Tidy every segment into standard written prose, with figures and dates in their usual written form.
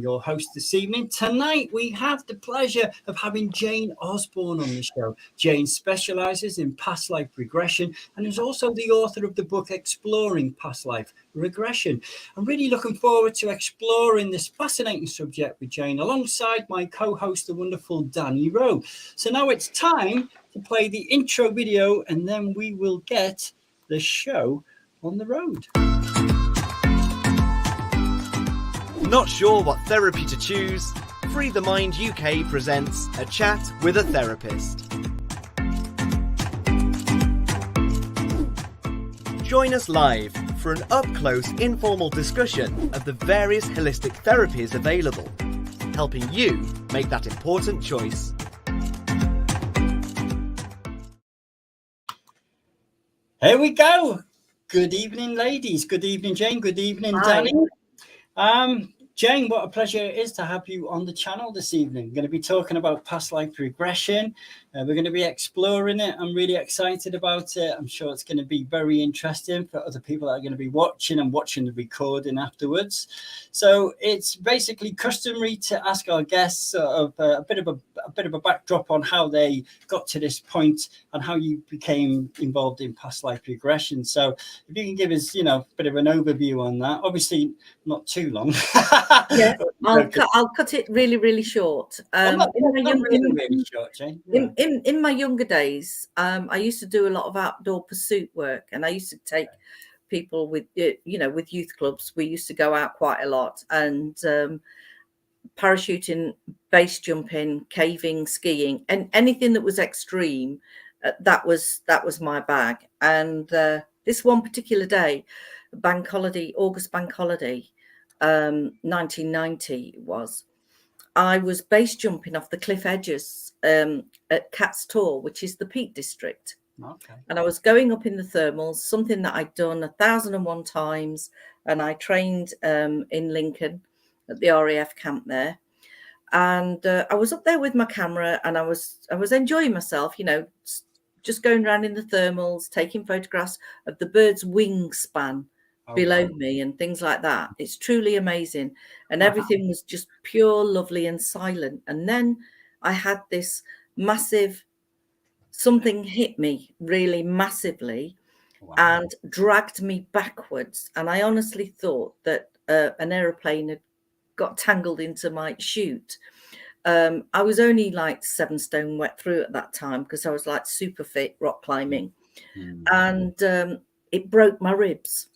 Your host this evening. Tonight, we have the pleasure of having Jane Osborne on the show. Jane specializes in past life regression and is also the author of the book Exploring Past Life Regression. I'm really looking forward to exploring this fascinating subject with Jane alongside my co-host, the wonderful Danny Rowe. So now it's time to play the intro video and then we will get the show on the road. Not sure what therapy to choose? Free the Mind UK presents A Chat with a Therapist. Join us live for an up-close informal discussion of the various holistic therapies available, helping you make that important choice. Here we go. Good evening, ladies. Good evening, Jane. Good evening, Danny. Jane, what a pleasure it is to have you on the channel this evening. We're going to be talking about past life regression. We're going to be exploring it. I'm really excited about it. I'm sure it's going to be very interesting for other people that are going to be watching and watching the recording afterwards. So it's basically customary to ask our guests sort of a bit of a backdrop on how they got to this point and how you became involved in past life regression. So if you can give us, a bit of an overview on that. Obviously, not too long. Yeah, I'll cut it really, really short. In my younger days, I used to do a lot of outdoor pursuit work, and I used to take people with youth clubs. We used to go out quite a lot, and parachuting, base jumping, caving, skiing, and anything that was extreme. That was my bag. And this one particular day, August bank holiday. 1990 was. I was base jumping off the cliff edges at Cat's Tor, which is the Peak District. Okay. And I was going up in the thermals, something that I'd done 1,001 times, and I trained in Lincoln at the RAF camp there. And I was up there with my camera, and I was enjoying myself, just going around in the thermals, taking photographs of the bird's wingspan below me and things like that. It's truly amazing. And everything was just pure, lovely and silent. And then I had this massive, something hit me really massively and dragged me backwards. And I honestly thought that an aeroplane had got tangled into my chute. I was only like 7 stone wet through at that time because I was like super fit rock climbing. And it broke my ribs.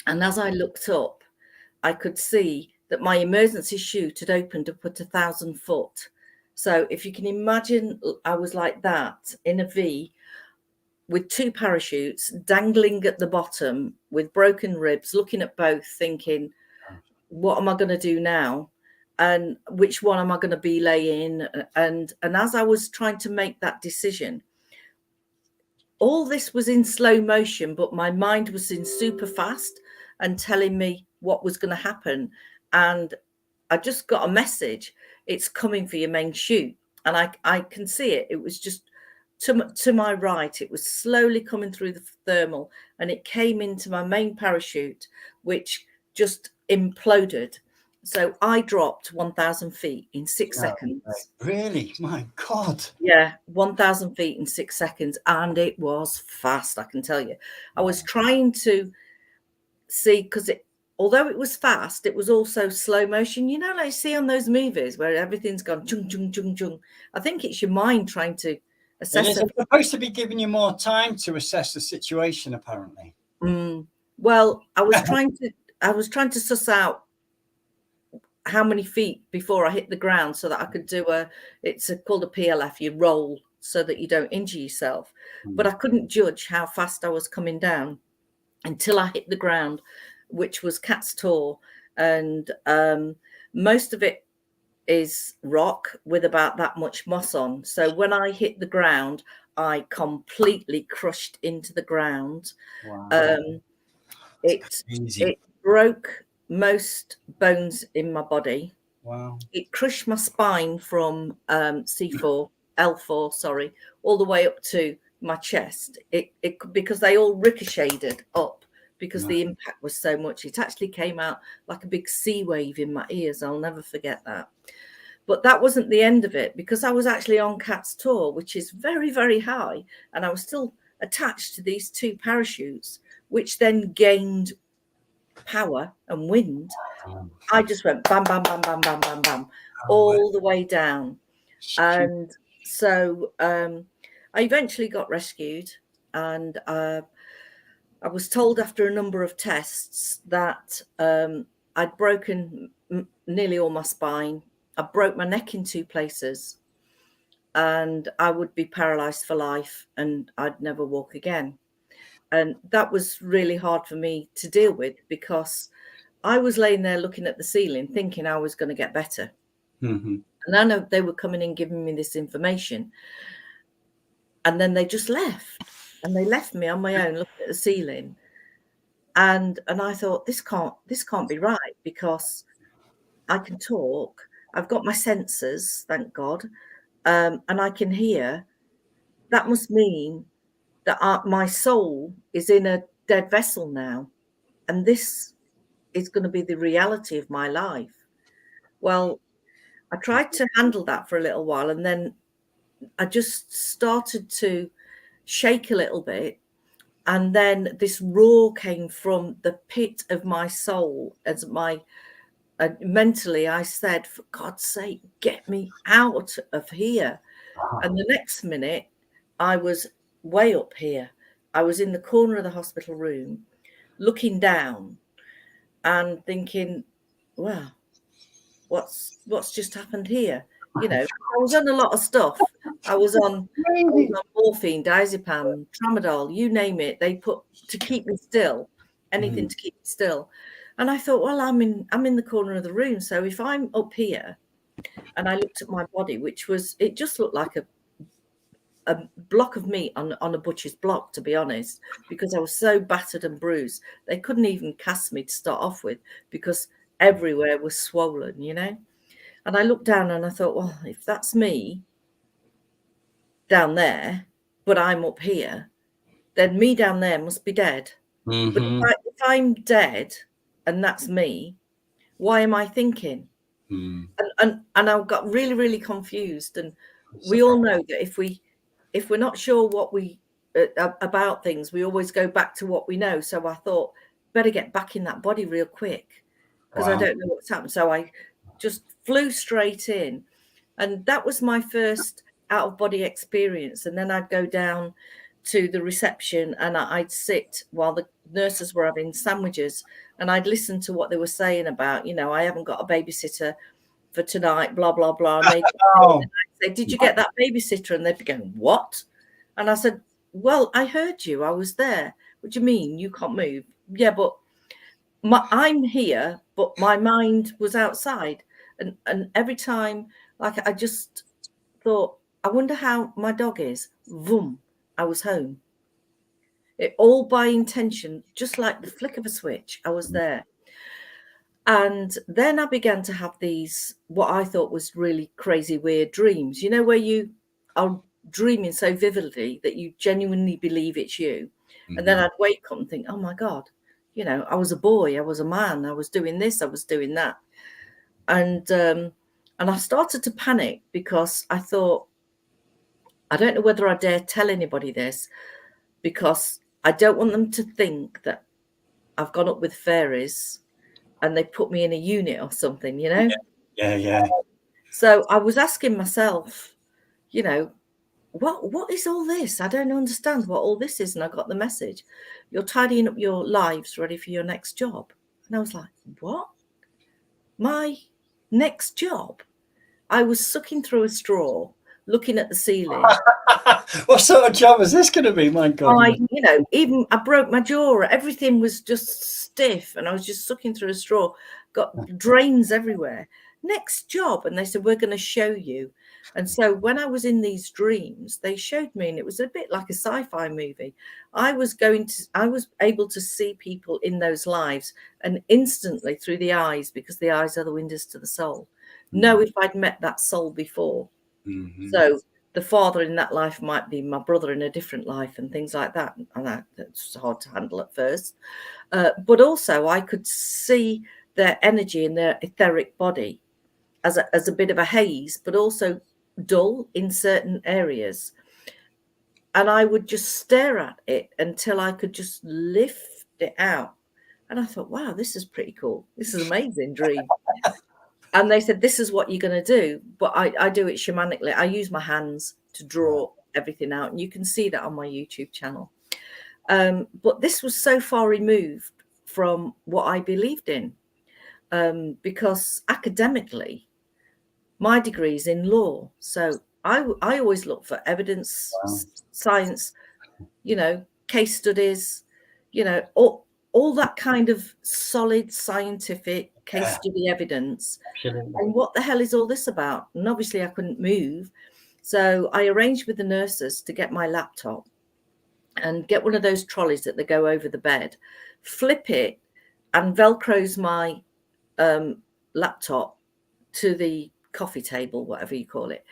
And as I looked up, I could see that my emergency chute had opened up at 1,000 foot. So if you can imagine, I was like that in a V with 2 parachutes dangling at the bottom with broken ribs, looking at both thinking, what am I going to do now? And which one am I going to belay in? And as I was trying to make that decision, all this was in slow motion, but my mind was in super fast and telling me what was going to happen. And I just got a message. It's coming for your main chute. And I can see it. It was just to my right. It was slowly coming through the thermal and it came into my main parachute, which just imploded. So I dropped 1,000 feet in 6 seconds. Really? My God. Yeah, 1,000 feet in 6 seconds. And it was fast, I can tell you. I was trying to see, because although it was fast, it was also slow motion. Like you see on those movies where everything's gone chung, chung, chung, chung. I think it's your mind trying to assess. It's supposed to be giving you more time to assess the situation, apparently. Well, I was trying to suss out how many feet before I hit the ground so that I could do it's called a PLF, you roll so that you don't injure yourself. But I couldn't judge how fast I was coming down until I hit the ground, which was Cat's Tor. And most of it is rock with about that much moss on. So when I hit the ground, I completely crushed into the ground. Wow. It broke most bones in my body. Wow. It crushed my spine from L4, sorry, all the way up to my chest. It because they all ricocheted up because the impact was so much. It actually came out like a big sea wave in my ears. I'll never forget that. But that wasn't the end of it, because I was actually on CAT's tour, which is very, very high. And I was still attached to these 2 parachutes, which then gained power and wind. I just went bam, bam, bam, bam, bam, bam, bam, all the way down. And so I eventually got rescued, and I was told after a number of tests that I'd broken nearly all my spine. I broke my neck in 2 places, and I would be paralyzed for life, and I'd never walk again. And that was really hard for me to deal with, because I was laying there looking at the ceiling thinking I was going to get better. And I know they were coming in giving me this information, and then they just left, and they left me on my own looking at the ceiling. And I thought, this can't be right, because I can talk. I've got my senses, thank God, and I can hear. That must mean that my soul is in a dead vessel now, and this is going to be the reality of my life. Well, I tried to handle that for a little while, and then I just started to shake a little bit, and then this roar came from the pit of my soul. As mentally I said, for God's sake, get me out of here. And the next minute I was way up here. I was in the corner of the hospital room looking down and thinking, well, what's just happened here? You know, I was on a lot of stuff. I was on morphine, diazepam, tramadol, you name it. They put to keep me still, anything to keep me still. And I thought, well, I'm in the corner of the room. So if I'm up here, and I looked at my body, it just looked like a block of meat on a butcher's block, to be honest, because I was so battered and bruised. They couldn't even cast me to start off with, because everywhere was swollen, you know. And I looked down and I thought, well, if that's me down there, but I'm up here, then me down there must be dead. But if I'm dead and that's me, why am I thinking? And I got really, really confused. And we all know that if we're not sure what we about things, we always go back to what we know. So I thought, better get back in that body real quick, because I don't know what's happened. So I just flew straight in, and that was my first out of body experience. And then I'd go down to the reception, and I'd sit while the nurses were having sandwiches, and I'd listen to what they were saying about, you know, I haven't got a babysitter for tonight, blah blah blah. And they'd say, did you get that babysitter? And they'd be going, what? And I said, well, I heard you, I was there. What do you mean you can't move? Yeah, but I'm here, but my mind was outside. And every time, like, I just thought, I wonder how my dog is. Vroom, I was home. It all by intention, just like the flick of a switch, I was there. And then I began to have these, what I thought was really crazy, weird dreams, you know, where you are dreaming so vividly that you genuinely believe it's you. And then I'd wake up and think, oh my God, you know, I was a boy, I was a man, I was doing this, I was doing that. And I started to panic, because I thought, I don't know whether I dare tell anybody this, because I don't want them to think that I've gone up with fairies and they put me in a unit or something, you know? Yeah. So I was asking myself, you know, what is all this? I don't understand what all this is. And I got the message, you're tidying up your lives, ready for your next job. And I was like, what? My next job? I was sucking through a straw, looking at the ceiling. What sort of job is this going to be? My God. Even I broke my jaw. Everything was just stiff, and I was just sucking through a straw. Got drains everywhere. Next job. And they said, we're going to show you. And so when I was in these dreams, they showed me, and it was a bit like a sci-fi movie. I was able to see people in those lives, and instantly through the eyes, because the eyes are the windows to the soul, know if I'd met that soul before. So the father in that life might be my brother in a different life and things like that. And that's hard to handle at first. But also I could see their energy in their etheric body as a bit of a haze, but also dull in certain areas. And I would just stare at it until I could just lift it out. And I thought, wow, this is pretty cool. This is an amazing dream. And they said, this is what you're going to do. But I do it shamanically. I use my hands to draw everything out. And you can see that on my YouTube channel. But this was so far removed from what I believed in. Because academically, my degree is in law. So I always look for evidence, science, case studies, all that kind of solid scientific case study evidence. Absolutely. And what the hell is all this about? And obviously I couldn't move. So I arranged with the nurses to get my laptop and get one of those trolleys that they go over the bed, flip it and Velcros my laptop to the coffee table, whatever you call it.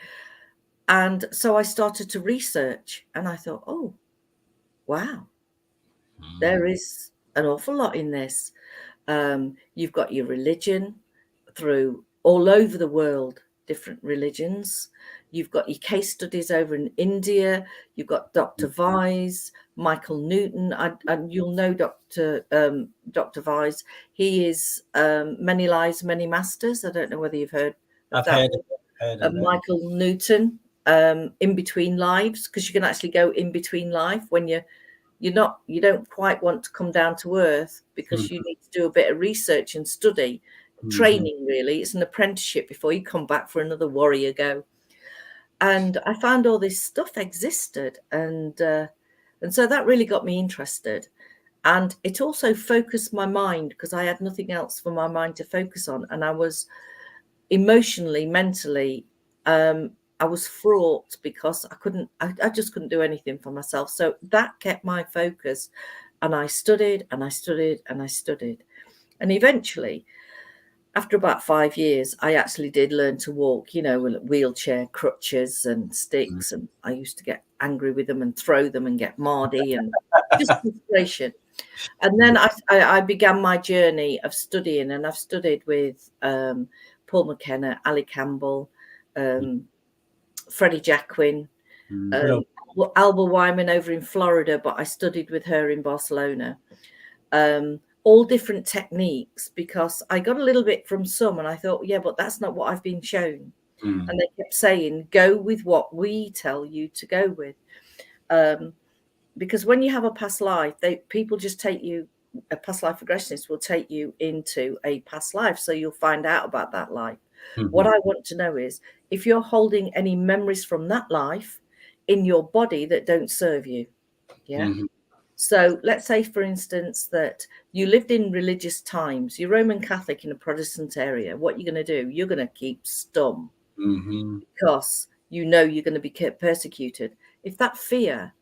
And so I started to research and I thought, oh, wow, there is an awful lot in this. You've got your religion through all over the world, different religions. You've got your case studies over in India. You've got Dr. Vise, Michael Newton. And you'll know Dr. Vise. He is Many Lives, Many Masters. I don't know whether you've heard of that. Heard of Michael Newton, In Between Lives, because you can actually go in between life when you don't quite want to come down to earth because you need to do a bit of research and study, training really. It's an apprenticeship before you come back for another warrior go. And I found all this stuff existed. And so that really got me interested. And it also focused my mind because I had nothing else for my mind to focus on. And I was emotionally, mentally, I was fraught because I just couldn't do anything for myself. So that kept my focus. And I studied and I studied and I studied. And eventually, after about 5 years, I actually did learn to walk, with wheelchair, crutches and sticks. And I used to get angry with them and throw them and get mardy and just frustration. And then I began my journey of studying, and I've studied with Paul McKenna, Ali Campbell, Freddie Jacquin, Alba Wyman over in Florida, but I studied with her in Barcelona. All different techniques, because I got a little bit from some and I thought, yeah, but that's not what I've been shown. And they kept saying, go with what we tell you to go with. Because when you have a past life, people just take you, a past life regressionist will take you into a past life. So you'll find out about that life. What I want to know is if you're holding any memories from that life in your body that don't serve you. Yeah. So let's say, for instance, that you lived in religious times, you're Roman Catholic in a Protestant area. What you're going to do, you're going to keep stum because you're going to be persecuted. If that fear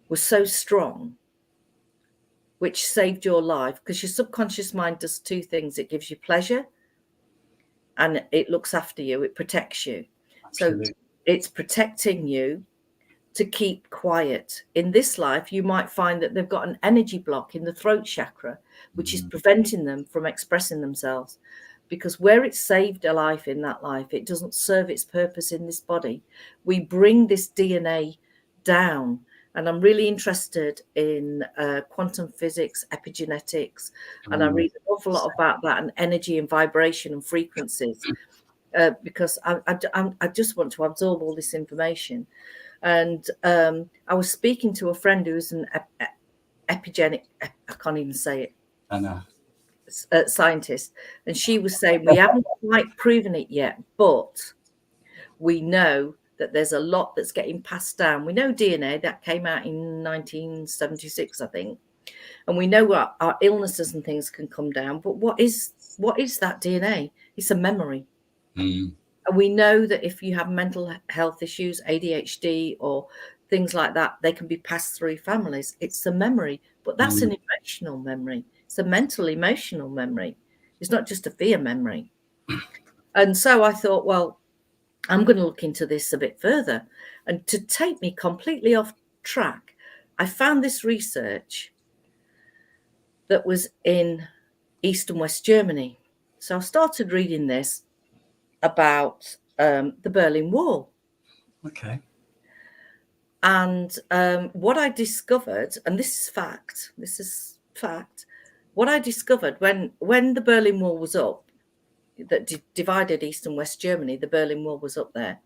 was so strong, which saved your life, because your subconscious mind does two things. It gives you pleasure and it looks after you. It protects you. Absolutely. So it's protecting you to keep quiet. In this life, you might find that they've got an energy block in the throat chakra, which is preventing them from expressing themselves. Because where it's saved a life in that life, it doesn't serve its purpose in this body. We bring this DNA down. And I'm really interested in quantum physics, epigenetics, and I read an awful lot about that and energy and vibration and frequencies because I just want to absorb all this information. And I was speaking to a friend who's an epigenic, I can't even say it. I know. Scientist. And she was saying, we haven't quite proven it yet, but we know that there's a lot that's getting passed down. We know DNA, that came out in 1976, I think. And we know our illnesses and things can come down. But what is that DNA? It's a memory. And we know that if you have mental health issues, ADHD or things like that, they can be passed through families. It's a memory, but that's an emotional memory. It's a mental, emotional memory. It's not just a fear memory. And so I thought, well, I'm going to look into this a bit further. And to take me completely off track, I found this research that was in East and West Germany. So I started reading this about the Berlin Wall. Okay. And what I discovered, and this is fact, what I discovered when the Berlin Wall was up, that divided East and West Germany, the Berlin Wall was up there.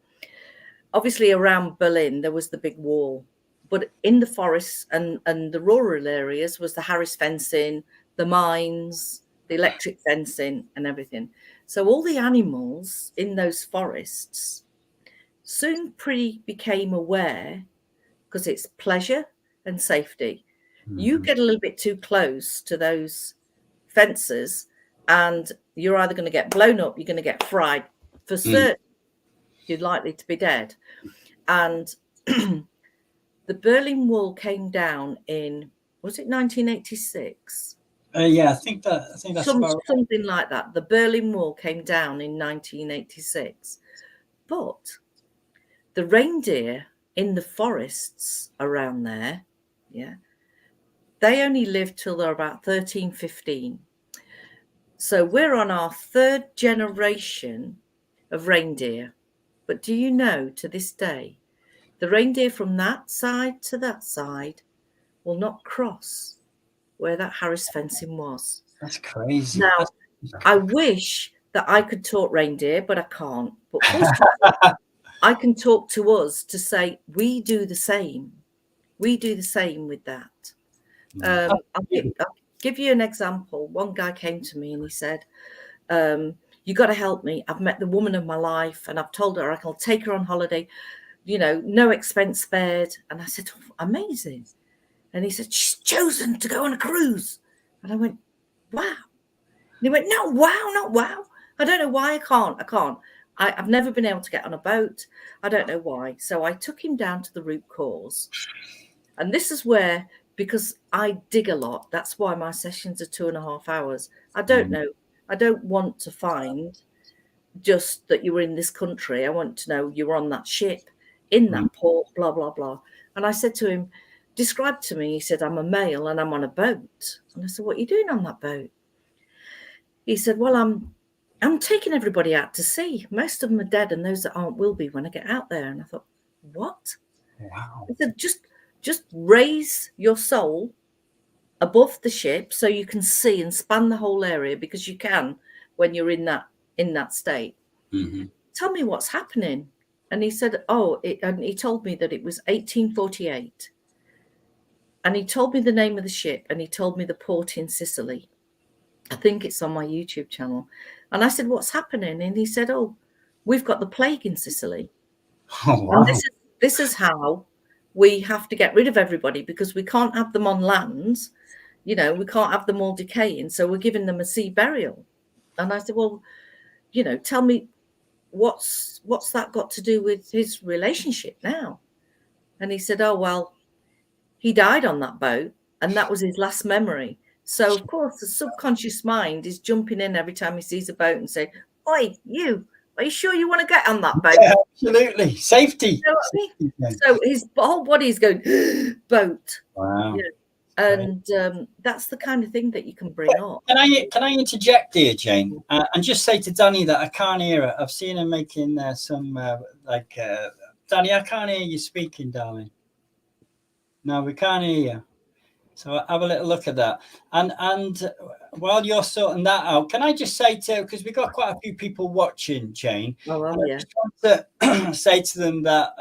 Obviously around Berlin, there was the big wall, but in the forests and the rural areas was the Harris fencing, the mines, the electric fencing and everything. So all the animals in those forests soon became aware, because it's pleasure and safety. Mm-hmm. You get a little bit too close to those fences and you're either going to get blown up, you're going to get fried. For certain, you're likely to be dead. And the Berlin Wall came down in, was it 1986? Yeah, I think that's something like that. The Berlin Wall came down in 1986. But the reindeer in the forests around there, yeah, they only lived till they're about 13, 15. So we're on our third generation of reindeer. But do you know, to this day, the reindeer from that side to that side will not cross where that Harris fencing was. That's crazy. Now, I wish that I could talk reindeer, but I can't. But first of all, I can talk to us to say we do the same. We do the same with that. I'll give you an example. One guy came to me and he said, you got to help me. I've met the woman of my life and I've told her I'll take her on holiday, you know, no expense spared. And I said, oh, amazing. And he said, she's chosen to go on a cruise. And I went, wow. And he went, no, wow, not wow. I don't know why I can't. I've never been able to get on a boat. I don't know why. So I took him down to the root cause. And this is where, because I dig a lot, that's why my sessions are 2.5 hours. I don't know. I don't want to find just that you were in this country. I want to know you were on that ship, in that port, blah, blah, blah. And I said to him, describe to me. He said, I'm a male and I'm on a boat. And I said, what are you doing on that boat? He said, well, I'm taking everybody out to sea. Most of them are dead and those that aren't will be when I get out there. And I thought, what? Wow. I said, just raise your soul above the ship so you can see and span the whole area, because you can when you're in that state. Mm-hmm. Tell me what's happening. And he said, and he told me that it was 1848. And he told me the name of the ship and he told me the port in Sicily. I think it's on my YouTube channel. And I said, what's happening? And he said, we've got the plague in Sicily. Oh, wow. And this is how we have to get rid of everybody, because we can't have them on land. You know, we can't have them all decaying. So we're giving them a sea burial. And I said, well, you know, tell me what's that got to do with his relationship now? And he said, well, he died on that boat and that was his last memory. So, of course, the subconscious mind is jumping in every time he sees a boat and saying, oi, you, are you sure you want to get on that boat? Yeah, absolutely. Safety. You know what I mean? So his whole body is going, boat. Wow. Yeah. And that's the kind of thing that you can bring up. Can I interject here, Jane, and just say to Danny that I can't hear her. I've seen her making some Danny, I can't hear you speaking, darling. No, we can't hear you. So have a little look at that. And while you're sorting that out, can I just say because we've got quite a few people watching, Jane. Oh, well, yeah. I just want to say to them that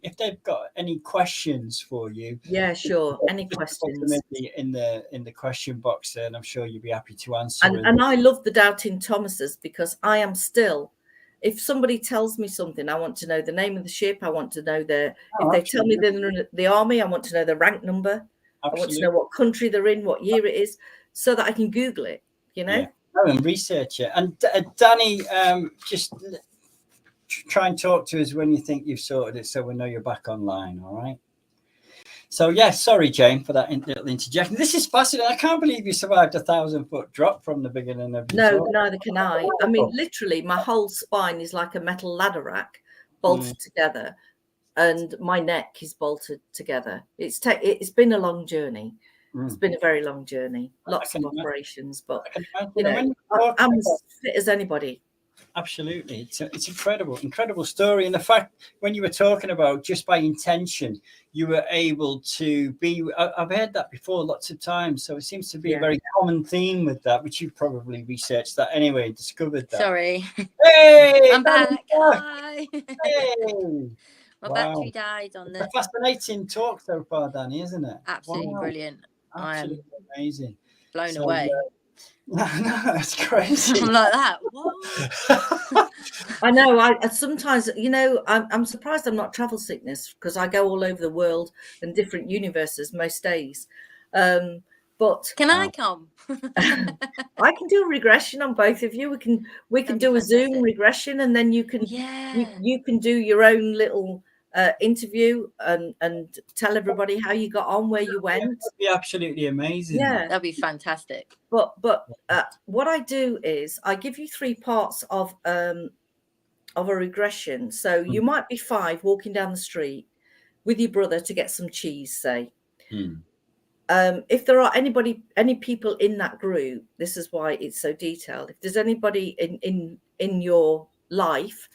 if they've got any questions for you. Yeah, sure. Any questions. Put them in the question box there, and I'm sure you'll be happy to answer. And I love the doubting Thomases, because I am still, if somebody tells me something, I want to know the name of the ship. I want to know if they tell me they're in the army, I want to know the rank number. Absolutely. I want to know what country they're in, what year it is, so that I can Google it, you know? Yeah. And research it. And Danny, just try and talk to us when you think you've sorted it, so we know you're back online, all right? So, yeah, sorry, Jane, for that little interjection. This is fascinating. I can't believe you survived a 1,000-foot drop from the beginning of your No, talk. neither can I. I mean, literally, my whole spine is like a metal ladder rack. bolted together, and my neck is bolted together. It's been a long journey. It's been a very long journey. Lots of operations, but you know, I'm as fit as anybody. Absolutely. It's incredible story. And the fact when you were talking about just by intention, you were able to be, I've heard that before lots of times. So it seems to be a very common theme with that, which you've probably researched that anyway, discovered that. Sorry. Hey, I'm back. Hi. Hey. My battery died on the... It's a fascinating talk so far, Danny, isn't it? Absolutely brilliant. Absolutely amazing. Blown away. No, it's crazy. I'm like that. What? I know. I sometimes, you know, I'm surprised I'm not travel sickness, because I go all over the world and different universes most days. But can I come? I can do a regression on both of you. We can do a Zoom regression, and then you can you can do your own little interview and tell everybody how you got on, where you went. That'd be absolutely amazing. Yeah, that'd be fantastic. But what I do is I give you 3 parts of a regression. So you might be 5 walking down the street with your brother to get some cheese, say. If there are any people in that group, this is why it's so detailed. If there's anybody in your life,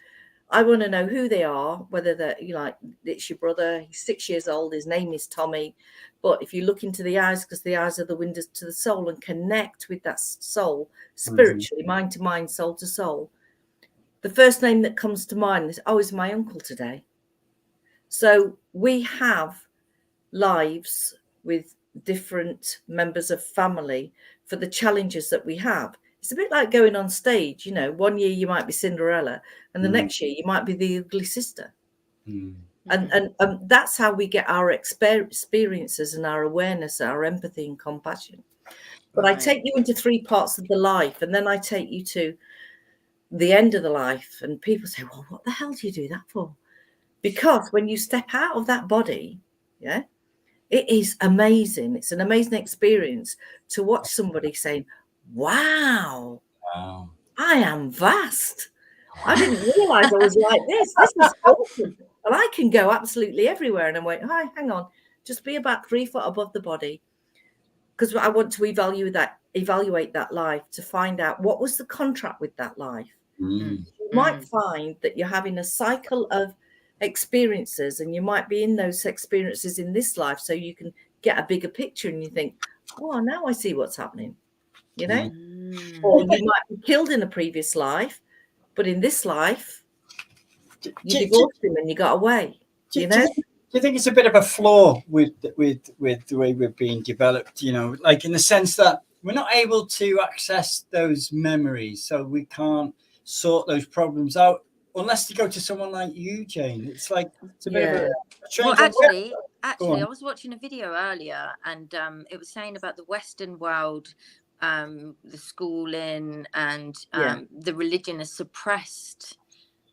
I want to know who they are, whether they're, you like, it's your brother, he's 6 years old, his name is Tommy. But if you look into the eyes, because the eyes are the windows to the soul, and connect with that soul spiritually, mind to mind, soul to soul, the first name that comes to mind is my uncle today. So we have lives with different members of family for the challenges that we have. It's a bit like going on stage, you know, one year you might be Cinderella, and the next year you might be the ugly sister. And that's how we get our experiences and our awareness, our empathy and compassion. But I take you into 3 parts of the life, and then I take you to the end of the life. And people say, well, what the hell do you do that for? Because when you step out of that body, it is amazing. It's an amazing experience to watch somebody saying, wow, I am vast. I didn't realize I was like this. This is awesome. And I can go absolutely everywhere. And I'm like, hi, hang on, just be about 3 foot above the body. Because I want to evaluate that life to find out what was the contract with that life. You might find that you're having a cycle of experiences, and you might be in those experiences in this life, so you can get a bigger picture and you think, oh, now I see what's happening, you know. Or you might be killed in a previous life, but in this life you divorced him and you got away, you know. Do you think it's a bit of a flaw with the way we're being developed, you know, like in the sense that we're not able to access those memories, so we can't sort those problems out unless you go to someone like you, Jane? It's like it's a bit of a well, actually, I was watching a video earlier, and it was saying about the Western world, the schooling and the religion has suppressed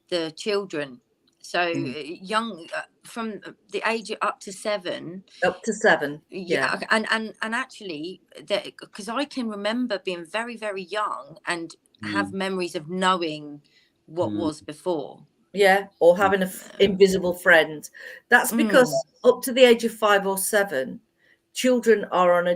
the children. So young, from the age up to 7. Up to 7. And actually, because I can remember being very, very young and have memories of knowing what was before. Or having an invisible friend. That's because up to the age of 5 or 7, children are on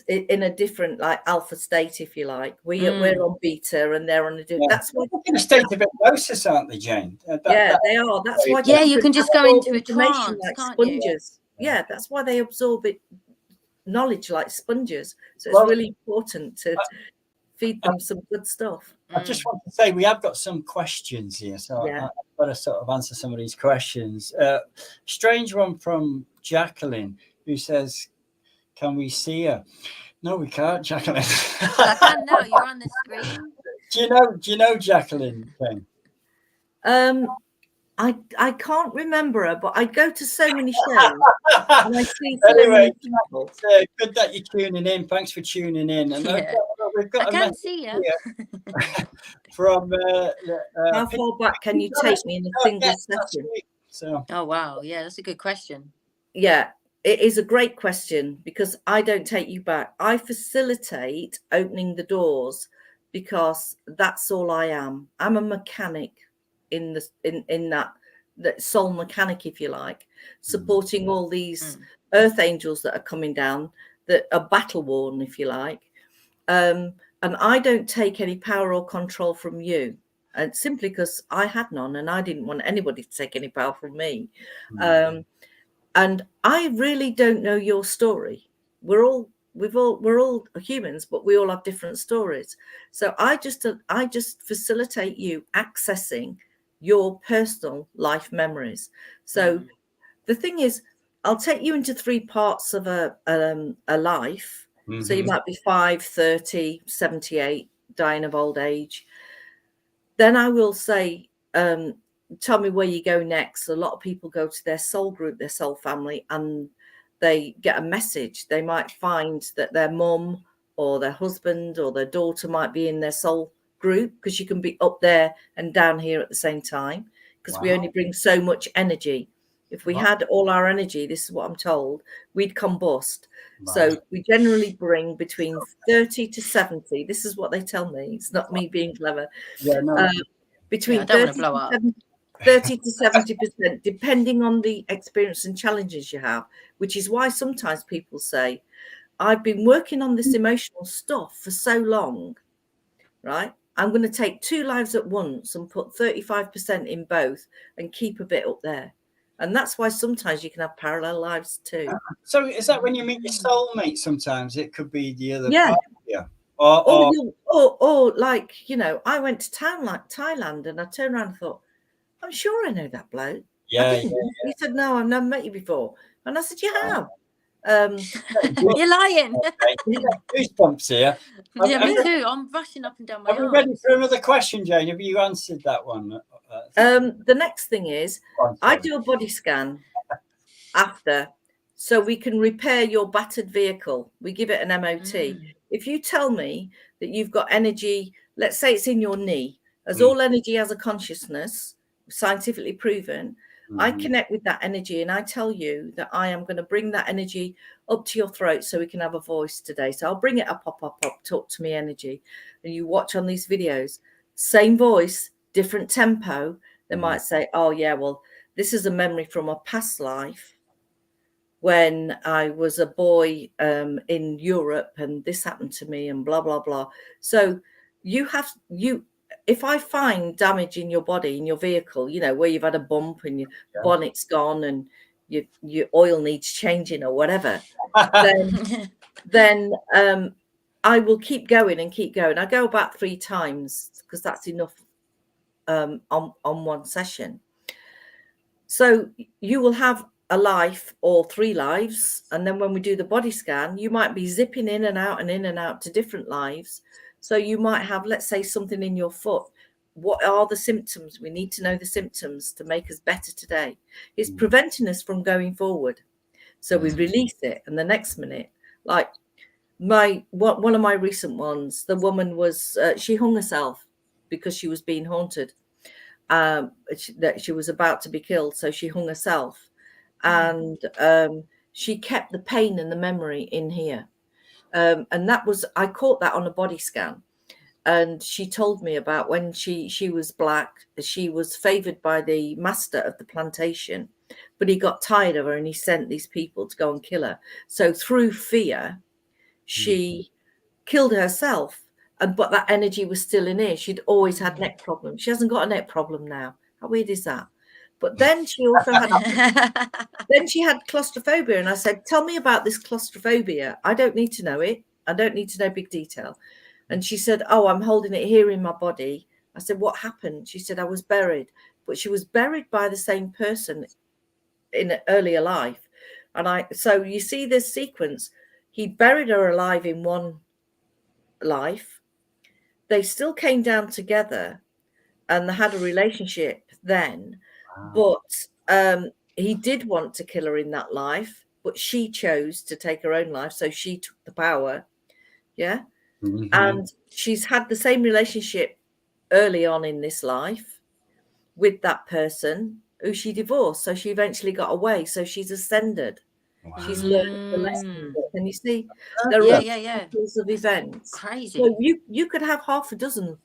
in a different like alpha state, if you like. We're on beta and they're on a different. That's why in a state of hypnosis, aren't they, Jane? They are. That's why. You can just go into a trance, like can't sponges. You? That's why they absorb knowledge like sponges. So it's really important to feed them some good stuff. I just want to say we have got some questions here, so I've got to sort of answer some of these questions. Strange one from Jacqueline, who says, can we see her? No, we can't, Jacqueline. I can now. You're on the screen. Do you know Jacqueline? I can't remember her, but I go to so many shows and I see so anyway, many people. It's good that you're tuning in. Thanks for tuning in. And we've got I can't see you. From how far back can you take me in a single session? So. Oh wow, that's a good question. Yeah, it is a great question, because I don't take you back. I facilitate opening the doors, because that's all I am. I'm a mechanic. in that soul mechanic, if you like, supporting all these earth angels that are coming down, that are battle worn, if you like. And I don't take any power or control from you, and simply because I had none, and I didn't want anybody to take any power from me. And I really don't know your story. We're all humans, but we all have different stories. So I just facilitate you accessing your personal life memories. So the thing is, I'll take you into 3 parts of a life. So you might be 5, 30, 78, dying of old age. Then I will say, tell me where you go next. A lot of people go to their soul group, their soul family, and they get a message. They might find that their mum or their husband or their daughter might be in their soul group, because you can be up there and down here at the same time, because we only bring so much energy. If we had all our energy, this is what I'm told, we'd combust. So we generally bring between 30 to 70. This is what they tell me. It's not me being clever. Between 30 to 70%, depending on the experience and challenges you have, which is why sometimes people say, I've been working on this emotional stuff for so long, right? I'm going to take 2 lives at once and put 35% in both and keep a bit up there. And that's why sometimes you can have parallel lives too. So is that when you meet your soulmate? Sometimes it could be the other part, or like, you know, I went to town like Thailand, and I turned around and thought, I'm sure I know that bloke. He said, no, I've never met you before. And I said, you have. You're lying. Goosebumps here. Yeah, me too. I'm rushing up and down my arm. Are we ready for another question, Jane? Have you answered that one? The next thing is, I do a body scan after, so we can repair your battered vehicle. We give it an MOT. If you tell me that you've got energy, let's say it's in your knee, as all energy has a consciousness, scientifically proven, I connect with that energy, and I tell you that I am going to bring that energy up to your throat so we can have a voice today. So I'll bring it up, talk to me energy. And you watch on these videos, same voice, different tempo. They might say, oh yeah, well, this is a memory from a past life when I was a boy in Europe, and this happened to me, and blah, blah, blah. So if I find damage in your body, in your vehicle, you know, where you've had a bump and your bonnet's gone and your oil needs changing or whatever, then I will keep going and keep going. I go about 3 times because that's enough on one session. So you will have a life or 3 lives, and then when we do the body scan, you might be zipping in and out to different lives. So you might have, let's say, something in your foot. What are the symptoms? We need to know the symptoms to make us better today. It's preventing us from going forward. So we release it, and the next minute, like one of my recent ones, the woman was she hung herself because she was being haunted. That she was about to be killed, so she hung herself, and she kept the pain and the memory in here. And that was, I caught that on a body scan. And she told me about when she was black, she was favored by the master of the plantation, but he got tired of her and he sent these people to go and kill her. So through fear, she killed herself. But that energy was still in here. She'd always had neck problems. She hasn't got a neck problem now. How weird is that? But then she also had claustrophobia. And I said, tell me about this claustrophobia. I don't need to know it. I don't need to know big detail. And she said, oh, I'm holding it here in my body. I said, what happened? She said, I was buried. But she was buried by the same person in an earlier life. So you see this sequence. He buried her alive in one life. They still came down together and they had a relationship then. Wow. But he did want to kill her in that life, but she chose to take her own life. So she took the power. Yeah. Mm-hmm. And she's had the same relationship early on in this life with that person who she divorced. So she eventually got away. So she's ascended. Wow. She's learned the lesson. Can you see? There are sequels of events. Crazy. So you could have half a dozen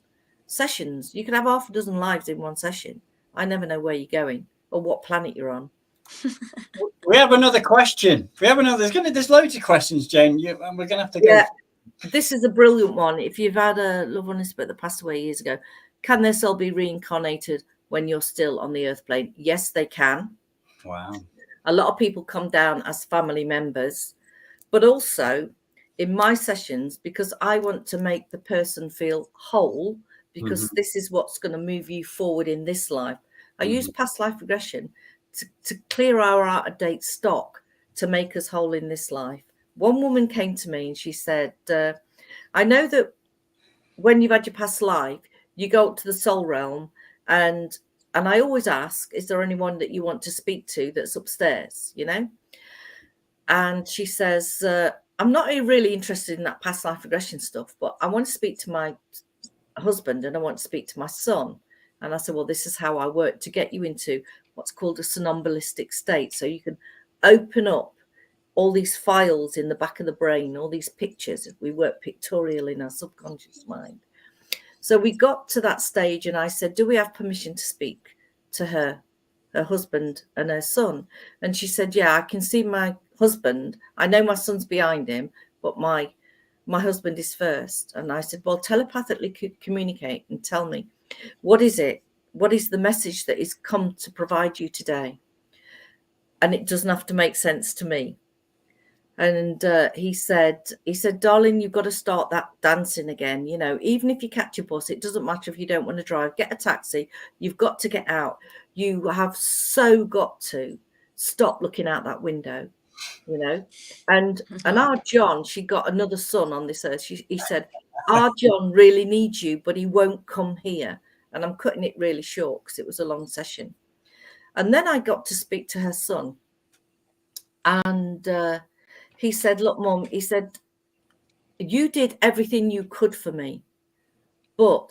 sessions. You could have half a dozen lives in one session. I never know where you're going or what planet you're on. We have another question. There's loads of questions, Jane. And we're going to have to go. Yeah, this is a brilliant one. If you've had a loved one that passed away years ago, can their soul be reincarnated when you're still on the earth plane? Yes, they can. Wow. A lot of people come down as family members, but also in my sessions, because I want to make the person feel whole, because this is what's going to move you forward in this life. I use past life regression to clear our out-of-date stock to make us whole in this life. One woman came to me and she said, I know that when you've had your past life, you go up to the soul realm, and I always ask, is there anyone that you want to speak to that's upstairs, you know? And she says, I'm not really interested in that past life regression stuff, but I want to speak to my husband and I want to speak to my son. And I said, well, this is how I work to get you into what's called a somnambulistic state. So you can open up all these files in the back of the brain, all these pictures. We work pictorial in our subconscious mind. So we got to that stage and I said, do we have permission to speak to her husband and her son? And she said, yeah, I can see my husband. I know my son's behind him, but my husband is first. And I said, well, telepathically communicate and tell me, what is it? What is the message that is come to provide you today? And it doesn't have to make sense to me. And he said, darling, you've got to start that dancing again. You know, even if you catch a bus, it doesn't matter if you don't want to drive, get a taxi. You've got to get out. You have so got to stop looking out that window, you know. And our John, she got another son on this earth. He said, our John really needs you, but he won't come here. And I'm cutting it really short because it was a long session. And then I got to speak to her son. And he said, look, Mum, he said, you did everything you could for me, but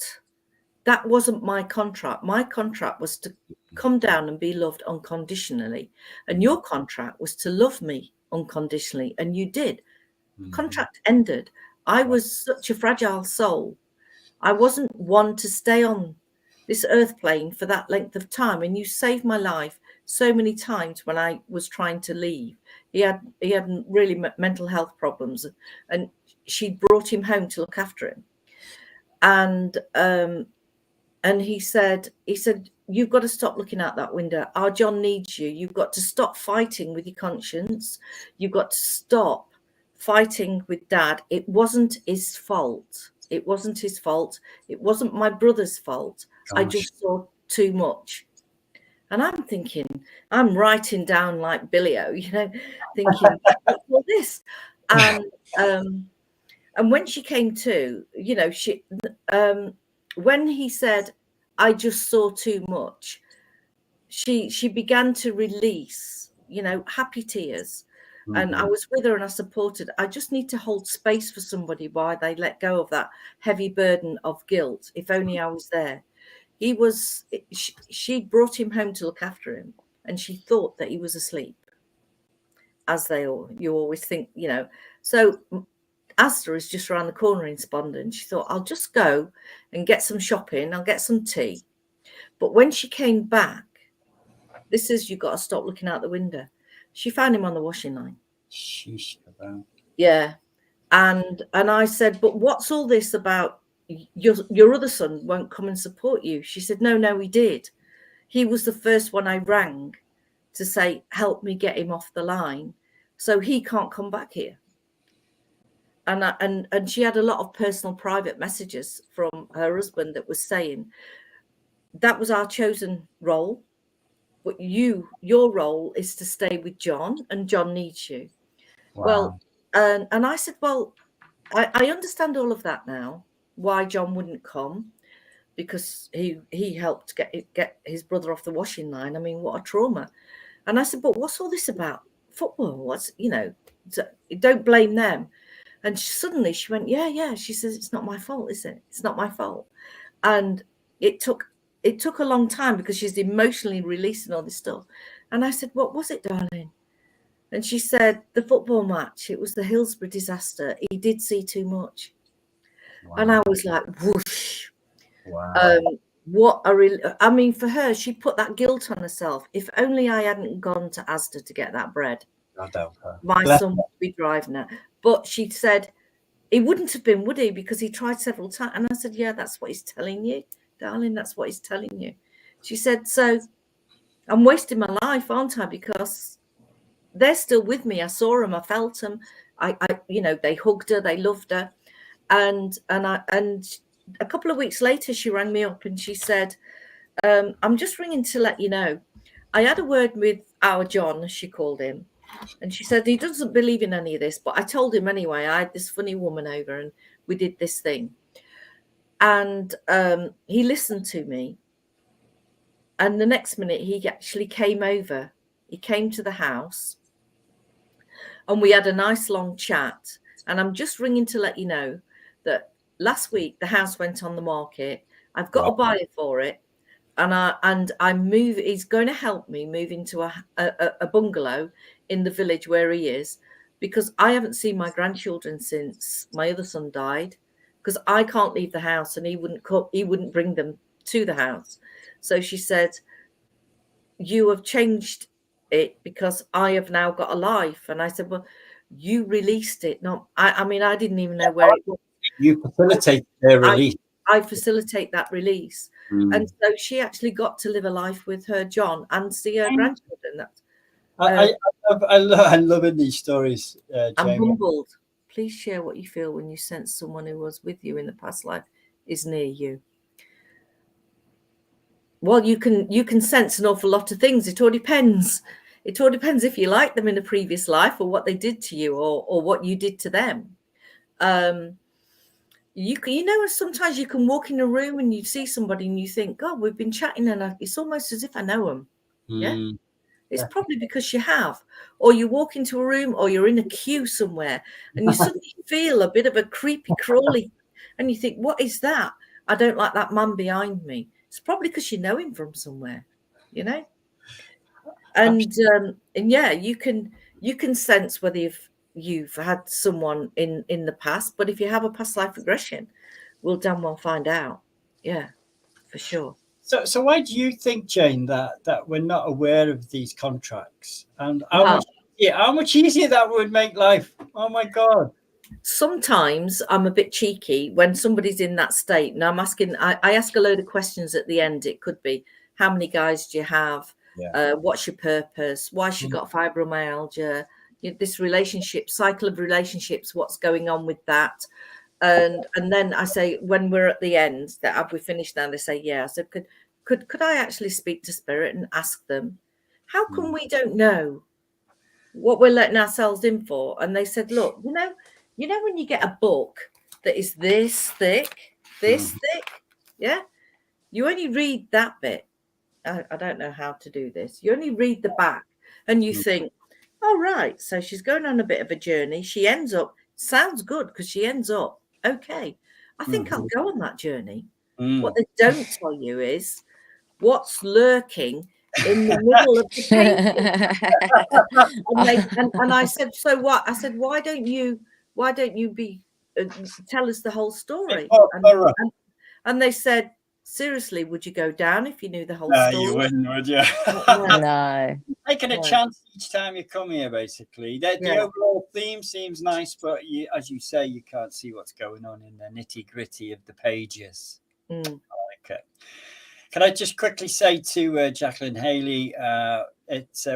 that wasn't my contract. My contract was to come down and be loved unconditionally. And your contract was to love me unconditionally. And you did. Contract ended. I was such a fragile soul. I wasn't one to stay on this earth plane for that length of time. And you saved my life so many times when I was trying to leave. He had really mental health problems, and she brought him home to look after him. And he said, you've got to stop looking out that window. Our John needs you. You've got to stop fighting with your conscience. You've got to stop fighting with Dad. It wasn't his fault. It wasn't his fault. It wasn't my brother's fault. Gosh. I just saw too much. And I'm thinking, I'm writing down like Billy-O, you know, thinking, what's all this? And when she came to, you know, when he said, I just saw too much, she began to release, you know, happy tears. And I was with her and I supported. I just need to hold space for somebody while they let go of that heavy burden of guilt. If only I was there. She brought him home to look after him, and she thought that he was asleep, as you always think, you know. So Asda is just around the corner in Spondon. She thought, I'll just go and get some shopping. I'll get some tea. But when she came back, this is, you've got to stop looking out the window. She found him on the washing line. Sheesh. Yeah. And I said, but what's all this about? Your other son won't come and support you. She said, no, he did. He was the first one I rang to say, help me get him off the line. So he can't come back here. And she had a lot of personal private messages from her husband that was saying, that was our chosen role. But your role is to stay with John, and John needs you. Wow. Well, and I said, well, I understand all of that now, why John wouldn't come, because he helped get his brother off the washing line. I mean, what a trauma. And I said, but what's all this about? Football? What's, you know, don't blame them. And suddenly she went, yeah. She says, it's not my fault, is it? It's not my fault. And it took a long time because she's emotionally releasing all this stuff. And I said, what was it, darling? And she said, the football match. It was the Hillsborough disaster. He did see too much. Wow. And I was like, whoosh. Wow. I mean, for her, she put that guilt on herself. If only I hadn't gone to Asda to get that bread, my son would be driving her. But she said he wouldn't have been, would he? Because he tried several times. And I said, yeah, that's what he's telling you, darling. That's what he's telling you. She said, so I'm wasting my life, aren't I? Because they're still with me. I saw them. I felt them. I you know, they hugged her. They loved her. And a couple of weeks later, she rang me up and she said, I'm just ringing to let you know, I had a word with our John, as she called him, and she said he doesn't believe in any of this, but I told him anyway. I had this funny woman over and we did this thing. And he listened to me. And the next minute, he actually came over. He came to the house and we had a nice long chat. And I'm just ringing to let you know that last week the house went on the market. I've got a buyer for it, and I'm moving. He's going to help me move into a bungalow in the village where he is, because I haven't seen my grandchildren since my other son died, because I can't leave the house and he wouldn't bring them to the house. So she said, you have changed it because I have now got a life. And I said, well, you released it. No, I mean, I didn't even know where it was. You facilitate their release. I facilitate that release. And so she actually got to live a life with her John and see her grandchildren. I love in these stories, I'm humbled. Please share what you feel when you sense someone who was with you in the past life is near you. Well, you can sense an awful lot of things. It all depends. It all depends if you like them in a previous life or what they did to you or what you did to them. You know, sometimes you can walk in a room and you see somebody and you think, God, we've been chatting and it's almost as if I know them. Yeah. It's probably because you have. Or you walk into a room or you're in a queue somewhere and you suddenly feel a bit of a creepy crawly and you think, what is that? I don't like that man behind me. It's probably because you know him from somewhere, you know? And yeah, you can sense whether you've had someone in the past, but if you have a past life regression, we'll damn well find out. Yeah, for sure. So why do you think, Jane, that we're not aware of these contracts and how much easier that would make life? Oh my God. Sometimes I'm a bit cheeky when somebody's in that state and I'm asking, I ask a load of questions at the end. It could be, how many guys do you have? What's your purpose? Why she got fibromyalgia? This relationship, cycle of relationships, what's going on with that? And then I say, when we're at the end, that have we finished now? They say, yeah. I said, could I actually speak to spirit and ask them, how come we don't know what we're letting ourselves in for? And they said, look, you know when you get a book that is this thick, yeah, you only read that bit. I don't know how to do this. You only read the back and you think, oh, right, so she's going on a bit of a journey. She ends up, sounds good because she ends up, okay, I think I'll go on that journey. What they don't tell you is what's lurking in the middle of the painting. and I said, so what? I said, why don't you tell us the whole story? And they said, seriously, would you go down if you knew the whole story? No, you wouldn't, would you? No. Taking a chance each time you come here, basically. The overall theme seems nice, but as you say, you can't see what's going on in the nitty-gritty of the pages. Okay. Can I just quickly say to Jacqueline Haley,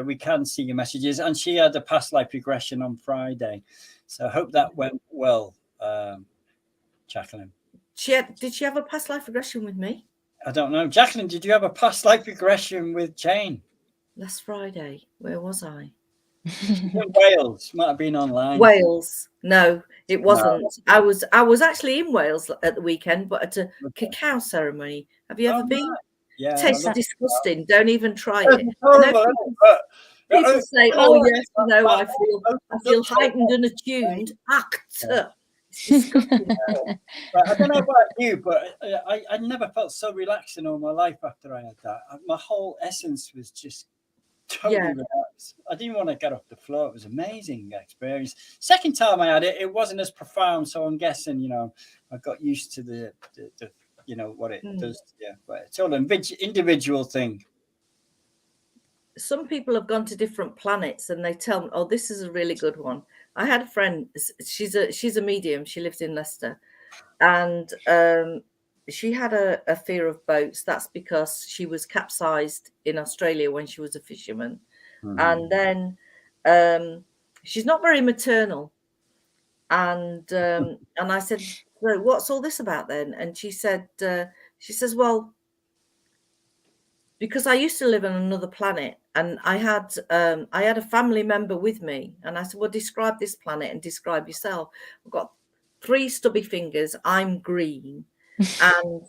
we can see your messages, and she had a past life regression on Friday, so I hope that went well, Jacqueline. Did she have a past life regression with me? I don't know. Jacqueline, did you have a past life regression with Jane? Last Friday. Where was I? In Wales. Might have been online. Wales. No, it wasn't. No. I was actually in Wales at the weekend, but at a cacao ceremony. Have you ever been? Yeah. Tastes disgusting. Don't even try it. People say, "Oh yes, no, I feel heightened and attuned." Actor. I don't know about you, but I never felt so relaxed in all my life after I had that. My whole essence was just totally relaxed. I didn't want to get off the floor. It was an amazing experience. Second time I had it, it wasn't as profound, so I'm guessing, I got used to the you know, what it does. Yeah, but it's all an individual thing. Some people have gone to different planets and they tell me, oh, this is a really good one. I had a friend, she's a medium, she lives in Leicester, and she had a fear of boats. That's because she was capsized in Australia when she was a fisherman. And then she's not very maternal. And I said, so what's all this about then? And she says, well, because I used to live on another planet, and I had a family member with me, and I said, well, describe this planet and describe yourself. I've got 3 stubby fingers, I'm green, and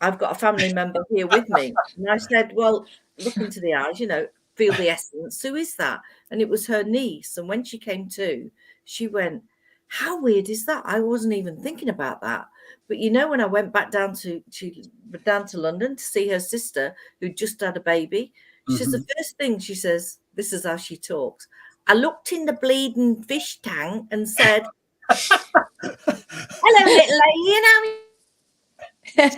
I've got a family member here with me. And I said, well, look into the eyes, you know, feel the essence. Who is that? And it was her niece. And when she came to, she went, how weird is that? I wasn't even thinking about that. But you know, when I went back down to London to see her sister, who just had a baby, she says the first thing she says, this is how she talks. I looked in the bleeding fish tank and said, hello, little lady, Say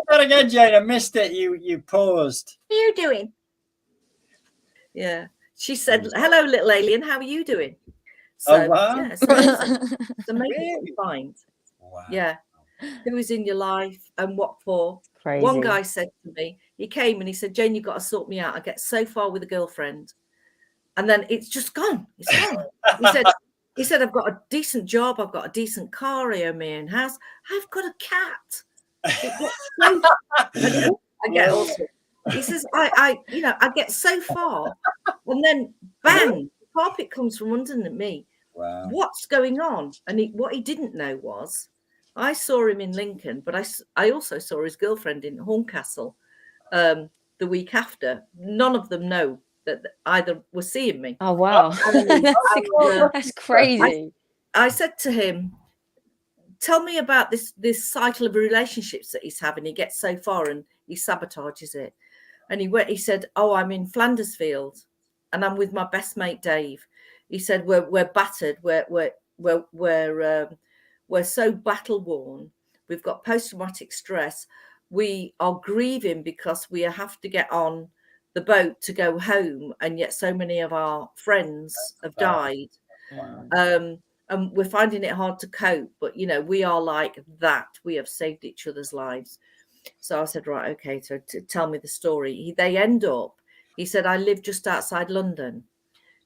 that again, Jane. I missed it. You paused. How are you doing? Yeah. She said, hello, little alien. How are you doing? So, oh, wow. Yeah, so it's amazing what you find. Wow. Yeah. Who is in your life and what for? Crazy. One guy said to me, he came and he said, Jane, you've got to sort me out. I get so far with a girlfriend. And then it's just gone. It's gone. He said, I've got a decent job. I've got a decent car. I own my own house. I've got a cat. I get also. He says, I get so far, and then bang, the carpet comes from underneath me. Wow. What's going on? And what he didn't know was, I saw him in Lincoln, but I also saw his girlfriend in Horncastle the week after. None of them know that either were seeing me. Oh wow, that's crazy. I said to him, tell me about this cycle of relationships that he's having. He gets so far and he sabotages it. And he said, oh, I'm in Flandersfield and I'm with my best mate Dave. He said, we're battered, we're so battle worn, we've got post-traumatic stress, we are grieving because we have to get on the boat to go home, and yet so many of our friends have died. Wow. And we're finding it hard to cope, but we are like that. We have saved each other's lives. So I said, right, okay, so tell me the story. They end up, he said, I live just outside London.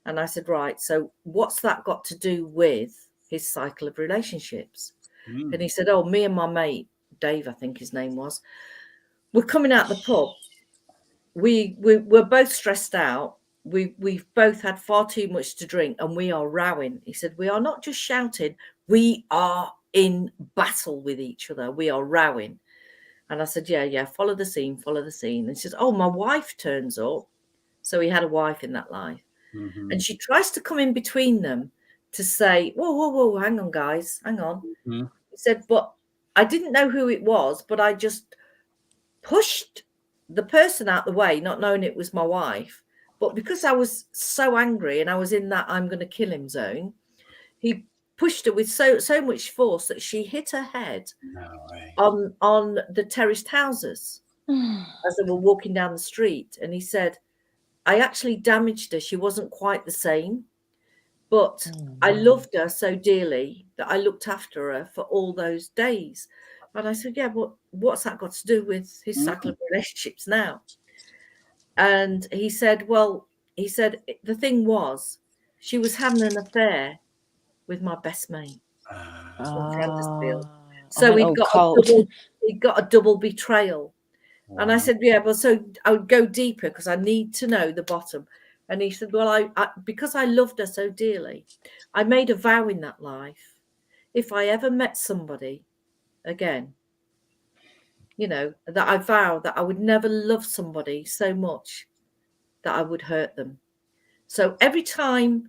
And I said, right, so what's that got to do with his cycle of relationships? And he said, oh, me and my mate, Dave, I think his name was, we're coming out the pub. We're both stressed out. We've both had far too much to drink and we are rowing. He said, we are not just shouting, we are in battle with each other. We are rowing. And I said, yeah, follow the scene. And he says, oh, my wife turns up. So he had a wife in that life. And she tries to come in between them to say, whoa, hang on, guys, hang on. He said, but I didn't know who it was, but I just pushed the person out the way, not knowing it was my wife. But because I was so angry and I was in that I'm going to kill him zone, he pushed her with so much force that she hit her head on the terraced houses as they were walking down the street. And he said, I actually damaged her. She wasn't quite the same, but I loved her so dearly that I looked after her for all those days. And I said, yeah, but what's that got to do with his cycle of relationships now? And he said, the thing was, she was having an affair with my best mate from Flandersfield. So he got a double betrayal. Wow. And I said, yeah, well, so I would go deeper because I need to know the bottom. And he said, well, I because I loved her so dearly, I made a vow in that life. If I ever met somebody again, that I vowed that I would never love somebody so much that I would hurt them. So every time,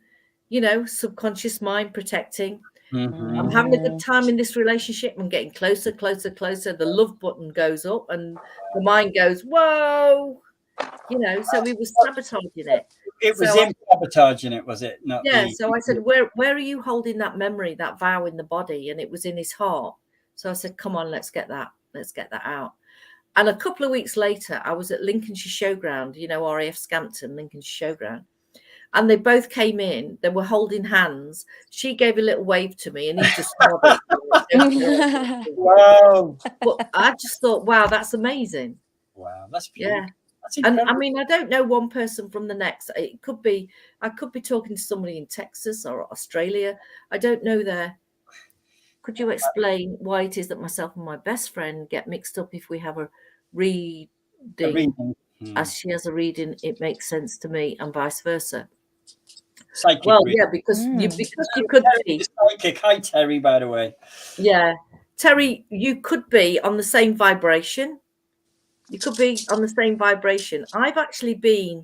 subconscious mind protecting, I'm having a good time in this relationship. I'm getting closer. The love button goes up and the mind goes, whoa, so we were sabotaging it. It was him sabotaging it, was it? Not So I said, where are you holding that memory, that vow in the body? And it was in his heart. So I said, come on, let's get that. let's get that out. And a couple of weeks later, I was at Lincolnshire Showground, you know, RAF Scampton, Lincolnshire Showground. And they both came in. They were holding hands. She gave a little wave to me, and he just nodded. Wow. But I just thought, wow, that's amazing. Wow, that's beautiful. Yeah. That's And incredible. I mean, I don't know one person from the next. It could be, I could be talking to somebody in Texas or Australia. I don't know there. Could you explain why it is that myself and my best friend get mixed up if we have a reading? As she has a reading, it makes sense to me, and vice versa. Psychic Well, reading. yeah, because you could be psychic. Hi, Terry, by the way. Yeah, Terry, you could be on the same vibration. You could be on the same vibration. I've actually been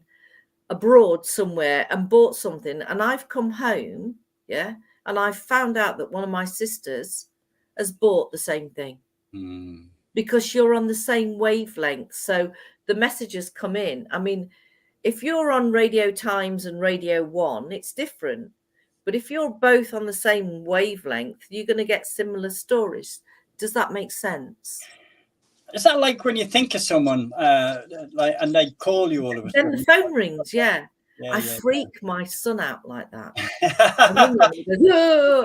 abroad somewhere and bought something, and I've come home, yeah, and I've found out that one of my sisters has bought the same thing because you're on the same wavelength. So the messages come in. I mean, if you're on Radio Times and Radio 1, it's different. But if you're both on the same wavelength, you're going to get similar stories. Does that make sense? Is that like when you think of someone, like, and they call you all of a sudden? Then the phone rings, yeah. I freak my son out like that.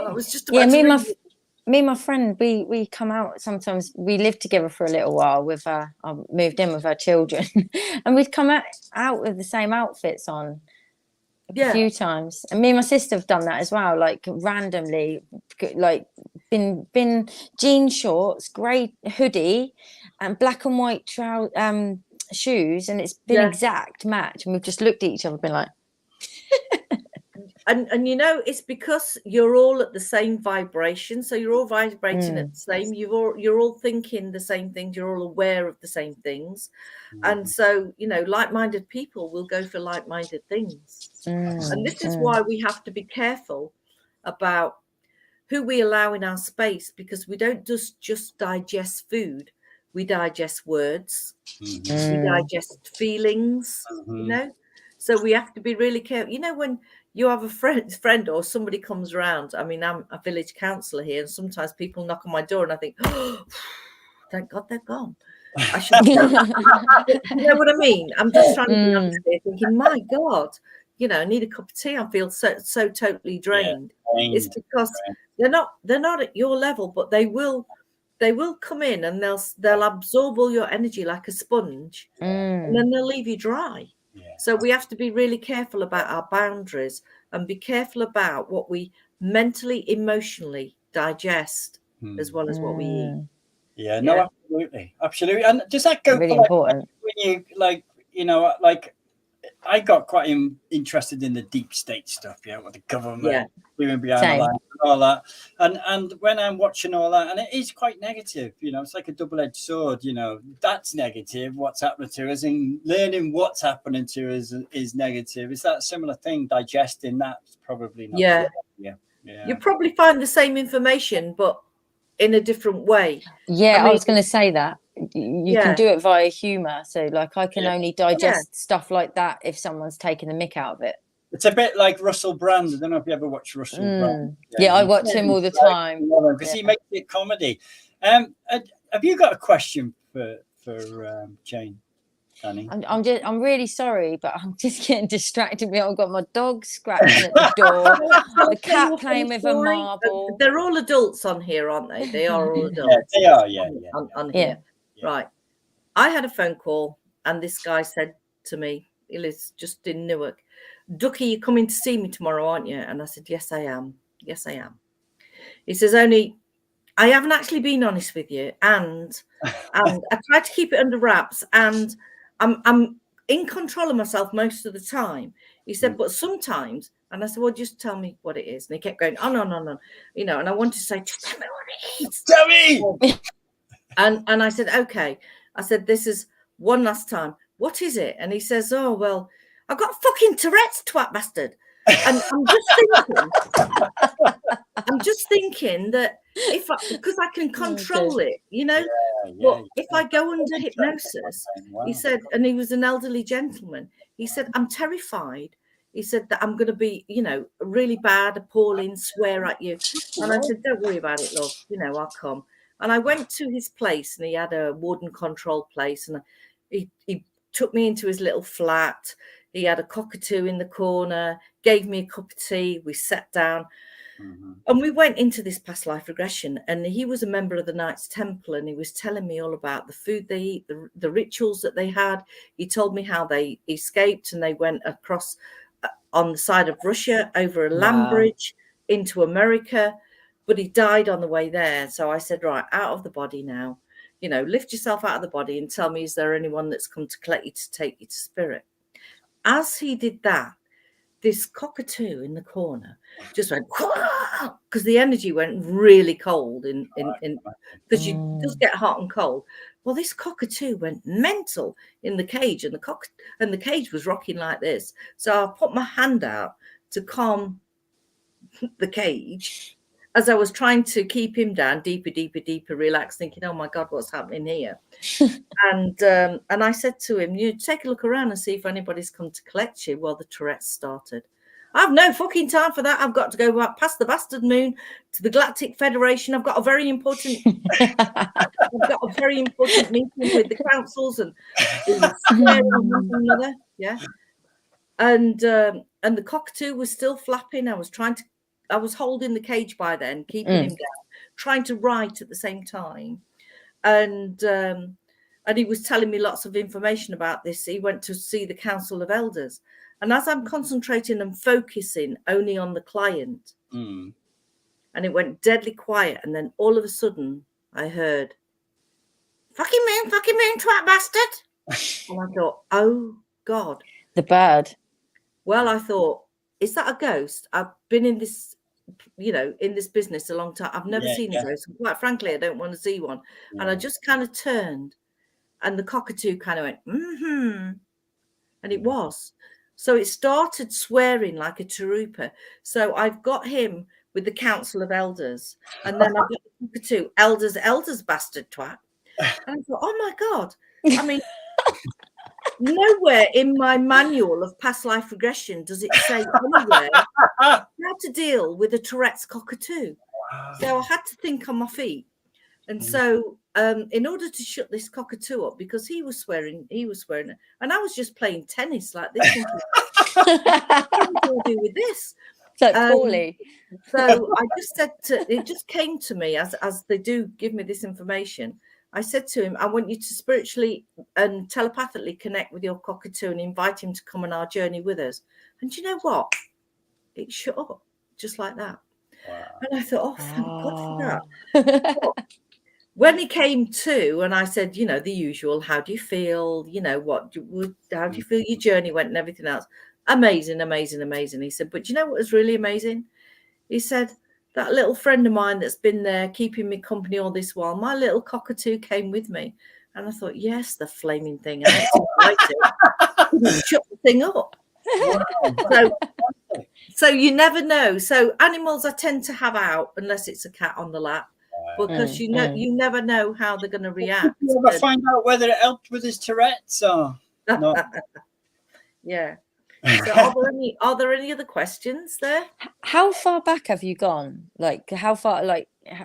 I was just about me and my friend, we come out sometimes. We lived together for a little while with I moved in with her children, and we'd come out with the same outfits on a few times. And me and my sister have done that as well, like randomly, like been jean shorts, grey hoodie, and black and white shoes, and it's been exact match. And we've just looked at each other and been like. And you know, it's because you're all at the same vibration. So you're all vibrating at the same. You're all thinking the same things. You're all aware of the same things. And so, you know, like-minded people will go for like-minded things. And this is why we have to be careful about who we allow in our space, because we don't just digest food. We digest words. We digest feelings, you know. So we have to be really careful. You know, when you have a friend or somebody comes around. I mean, I'm a village councillor here, and sometimes people knock on my door and I think, oh, thank God they're gone. I should you know what I mean? I'm just trying to be honest here, thinking, my God, you know, I need a cup of tea. I feel so totally drained. It's because they're not at your level, but they will come in and they'll absorb all your energy like a sponge, and then they'll leave you dry. So we have to be really careful about our boundaries and be careful about what we mentally, emotionally digest as well as what we eat. Yeah, no, absolutely. And does that go really for important? When you I got quite interested in the deep state stuff, with the government, being behind the lines and all that. And when I'm watching all that, and it is quite negative, it's like a double-edged sword, that's negative, what's happening to us, and learning what's happening to us is negative. Is that a similar thing? Digesting that's probably not. Yeah. You probably find the same information, but in a different way. Yeah, I was going to say that. You can do it via humour. So, like, I can only digest stuff like that if someone's taking the mick out of it. It's a bit like Russell Brand. I don't know if you ever watch Russell Brand. Yeah, I watch him all the time because he makes it comedy. Have you got a question for Jane? Danny? I'm really sorry, but I'm just getting distracted. I've got my dog scratching at the door, the cat playing with a marble. They're all adults on here, aren't they? They are all adults. They are, on here. Right. I had a phone call, and this guy said to me, he lives just in Newark, Ducky, you're coming to see me tomorrow, aren't you? And I said, yes, I am. Yes, I am. He says, only I haven't actually been honest with you, and I tried to keep it under wraps, and I'm in control of myself most of the time. He said, but sometimes, and I said, well, just tell me what it is. And he kept going, oh, no. And I wanted to say, just tell me what it is. Tell me. And I said, okay. I said, this is one last time. What is it? And he says, oh, well, I've got fucking Tourette's, twat bastard. And I'm just thinking that because I can control it, but if I go under hypnosis, he said, and he was an elderly gentleman, he said, I'm terrified. He said that I'm going to be, really bad, appalling, swear at you. And I said, don't worry about it, love. I'll come. And I went to his place, and he had a warden control place, and he took me into his little flat. He had a cockatoo in the corner, gave me a cup of tea. We sat down. And we went into this past life regression, and he was a member of the Knights Temple, and he was telling me all about the food they eat, the rituals that they had. He told me how they escaped and they went across on the side of Russia over a land bridge into America, but he died on the way there. So I said, right, out of the body now, you know, lift yourself out of the body and tell me, is there anyone that's come to collect you to take you to spirit? As he did that, this cockatoo in the corner just went, because the energy went really cold in because you just get hot and cold. Well, this cockatoo went mental in the cage, and the cage was rocking like this. So I put my hand out to calm the cage as I was trying to keep him down, deeper, relaxed, thinking, oh my God, what's happening here? And I said to him, you take a look around and see if anybody's come to collect you. Well, the Tourette's started. I've no fucking time for that. I've got to go past the bastard moon to the Galactic Federation. I've got a very important meeting with the councils and another. Yeah. And the cockatoo was still flapping. I was holding the cage by then, keeping him down, trying to write at the same time. And he was telling me lots of information about this. He went to see the Council of Elders. And as I'm concentrating and focusing only on the client, and it went deadly quiet. And then all of a sudden I heard, fucking moon, twat bastard. And I thought, oh God. The bird. Well, I thought, is that a ghost? I've been in this, in this business a long time. I've never seen a ghost. And quite frankly, I don't want to see one. Yeah. And I just kind of turned, and the cockatoo kind of went, and it was. So it started swearing like a tarupa. So I've got him with the Council of Elders, and then I've got the cockatoo, elders, bastard twat. And I thought, oh my God. I mean, nowhere in my manual of past life regression does it say anywhere how to deal with a Tourette's cockatoo. So I had to think on my feet. And so in order to shut this cockatoo up, because he was swearing, and I was just playing tennis like this. What do I do with this? So poorly. So I just said it just came to me as they do give me this information. I said to him, I want you to spiritually and telepathically connect with your cockatoo and invite him to come on our journey with us. And you know what? It shut up just like that. Wow. And I thought, oh, thank God for that. But when he came to, and I said, the usual, how do you feel? How do you feel your journey went and everything else? Amazing. He said, but you know what was really amazing? He said, that little friend of mine that's been there keeping me company all this while, my little cockatoo came with me. And I thought, yes, the flaming thing. I had to fight it. Shut the thing up. So you never know. So animals I tend to have out unless it's a cat on the lap, because you never know how they're going to react. You ever find out whether it helped with his Tourette's or not? Yeah. So are there any other questions there? How far back have you gone? Like how far,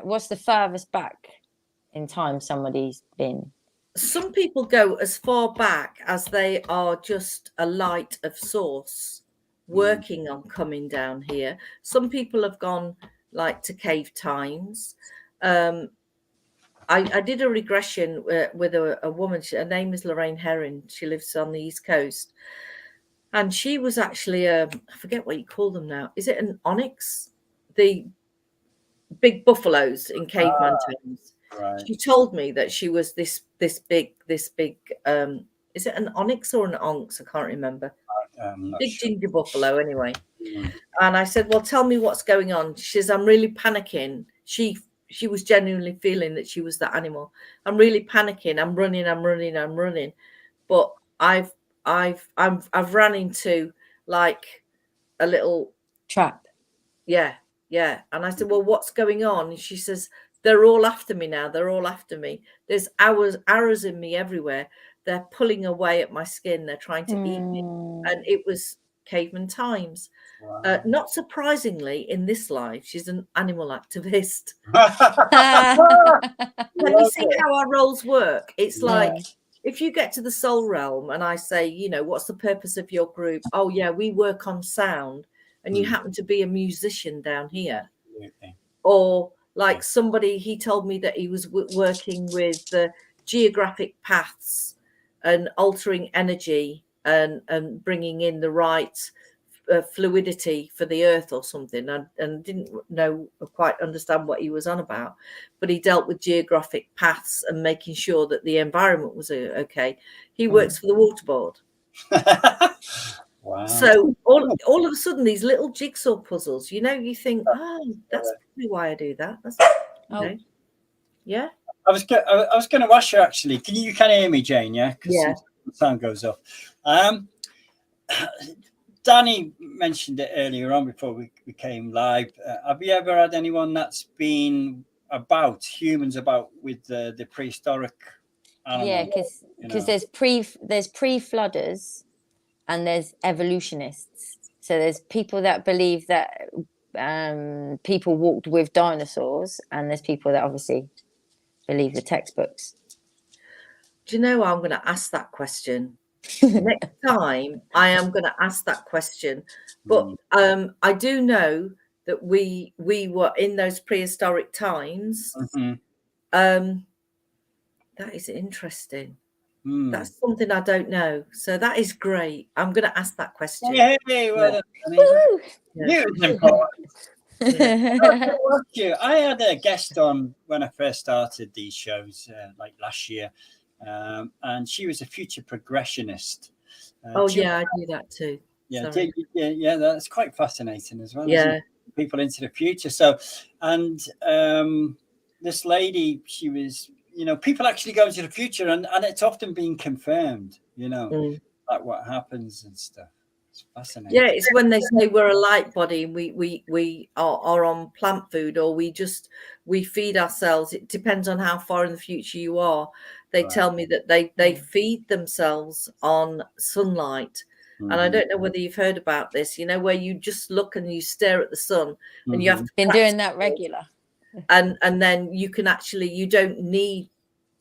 what's the furthest back in time somebody's been? Some people go as far back as they are just a light of source working on coming down here. Some people have gone to cave times. I did a regression with a woman. Her name is Lorraine Herring. She lives on the East Coast. And she was actually I forget what you call them now. Is it an onyx? The big buffaloes in caveman times. Right. She told me that she was this big. Is it an onyx or an onx? I can't remember. Big sure. Ginger buffalo, anyway. And I said, well, tell me what's going on. She says, I'm really panicking. She was genuinely feeling that she was that animal. I'm really panicking. I'm running. But I've run into a little trap. Yeah. And I said, well, what's going on? And she says, they're all after me now. There's arrows in me everywhere. They're pulling away at my skin. They're trying to eat me. And it was caveman times. Wow. Not surprisingly, in this life, she's an animal activist. Can you see how our roles work? It's like, if you get to the soul realm and I say, you know, what's the purpose of your group? Oh, yeah, we work on sound. And you happen to be a musician down here. Absolutely. Or like somebody, he told me that he was working with the geographic paths and altering energy and bringing in the right fluidity for the earth or something, and didn't quite understand what he was on about, but he dealt with geographic paths and making sure that the environment was okay. He works for the water board. Wow. So all of a sudden, these little jigsaw puzzles, you know, you think, oh, that's probably why I do that. That's, you know, yeah. I was going to ask you actually. Can you hear me, Jane? Yeah. Yeah. The sound goes off. Danny mentioned it earlier on before we came live. Have you ever had anyone that's been humans with the prehistoric animals? Yeah, because there's pre-flooders and there's evolutionists. So there's people that believe that people walked with dinosaurs, and there's people that obviously believe the textbooks. Do you know, I'm going to ask that question next time. I am going to ask that question, but I do know that we were in those prehistoric times. That is interesting. That's something I don't know, so that is great. I'm going to ask that question. Hey, well, I had a guest on when I first started these shows, like last year, and she was a future progressionist. I do that too. Yeah, that's quite fascinating as well. Yeah, isn't it? People into the future. So, and this lady, she was, you know, people actually go into the future, and it's often being confirmed, you know, like what happens and stuff. It's fascinating. Yeah, it's when they say we're a light body and we are on plant food, or we feed ourselves. It depends on how far in the future you are. They tell me that they feed themselves on sunlight. And I don't know whether you've heard about this, you know, where you just look and you stare at the sun, and you have to been doing that regular. And then you don't need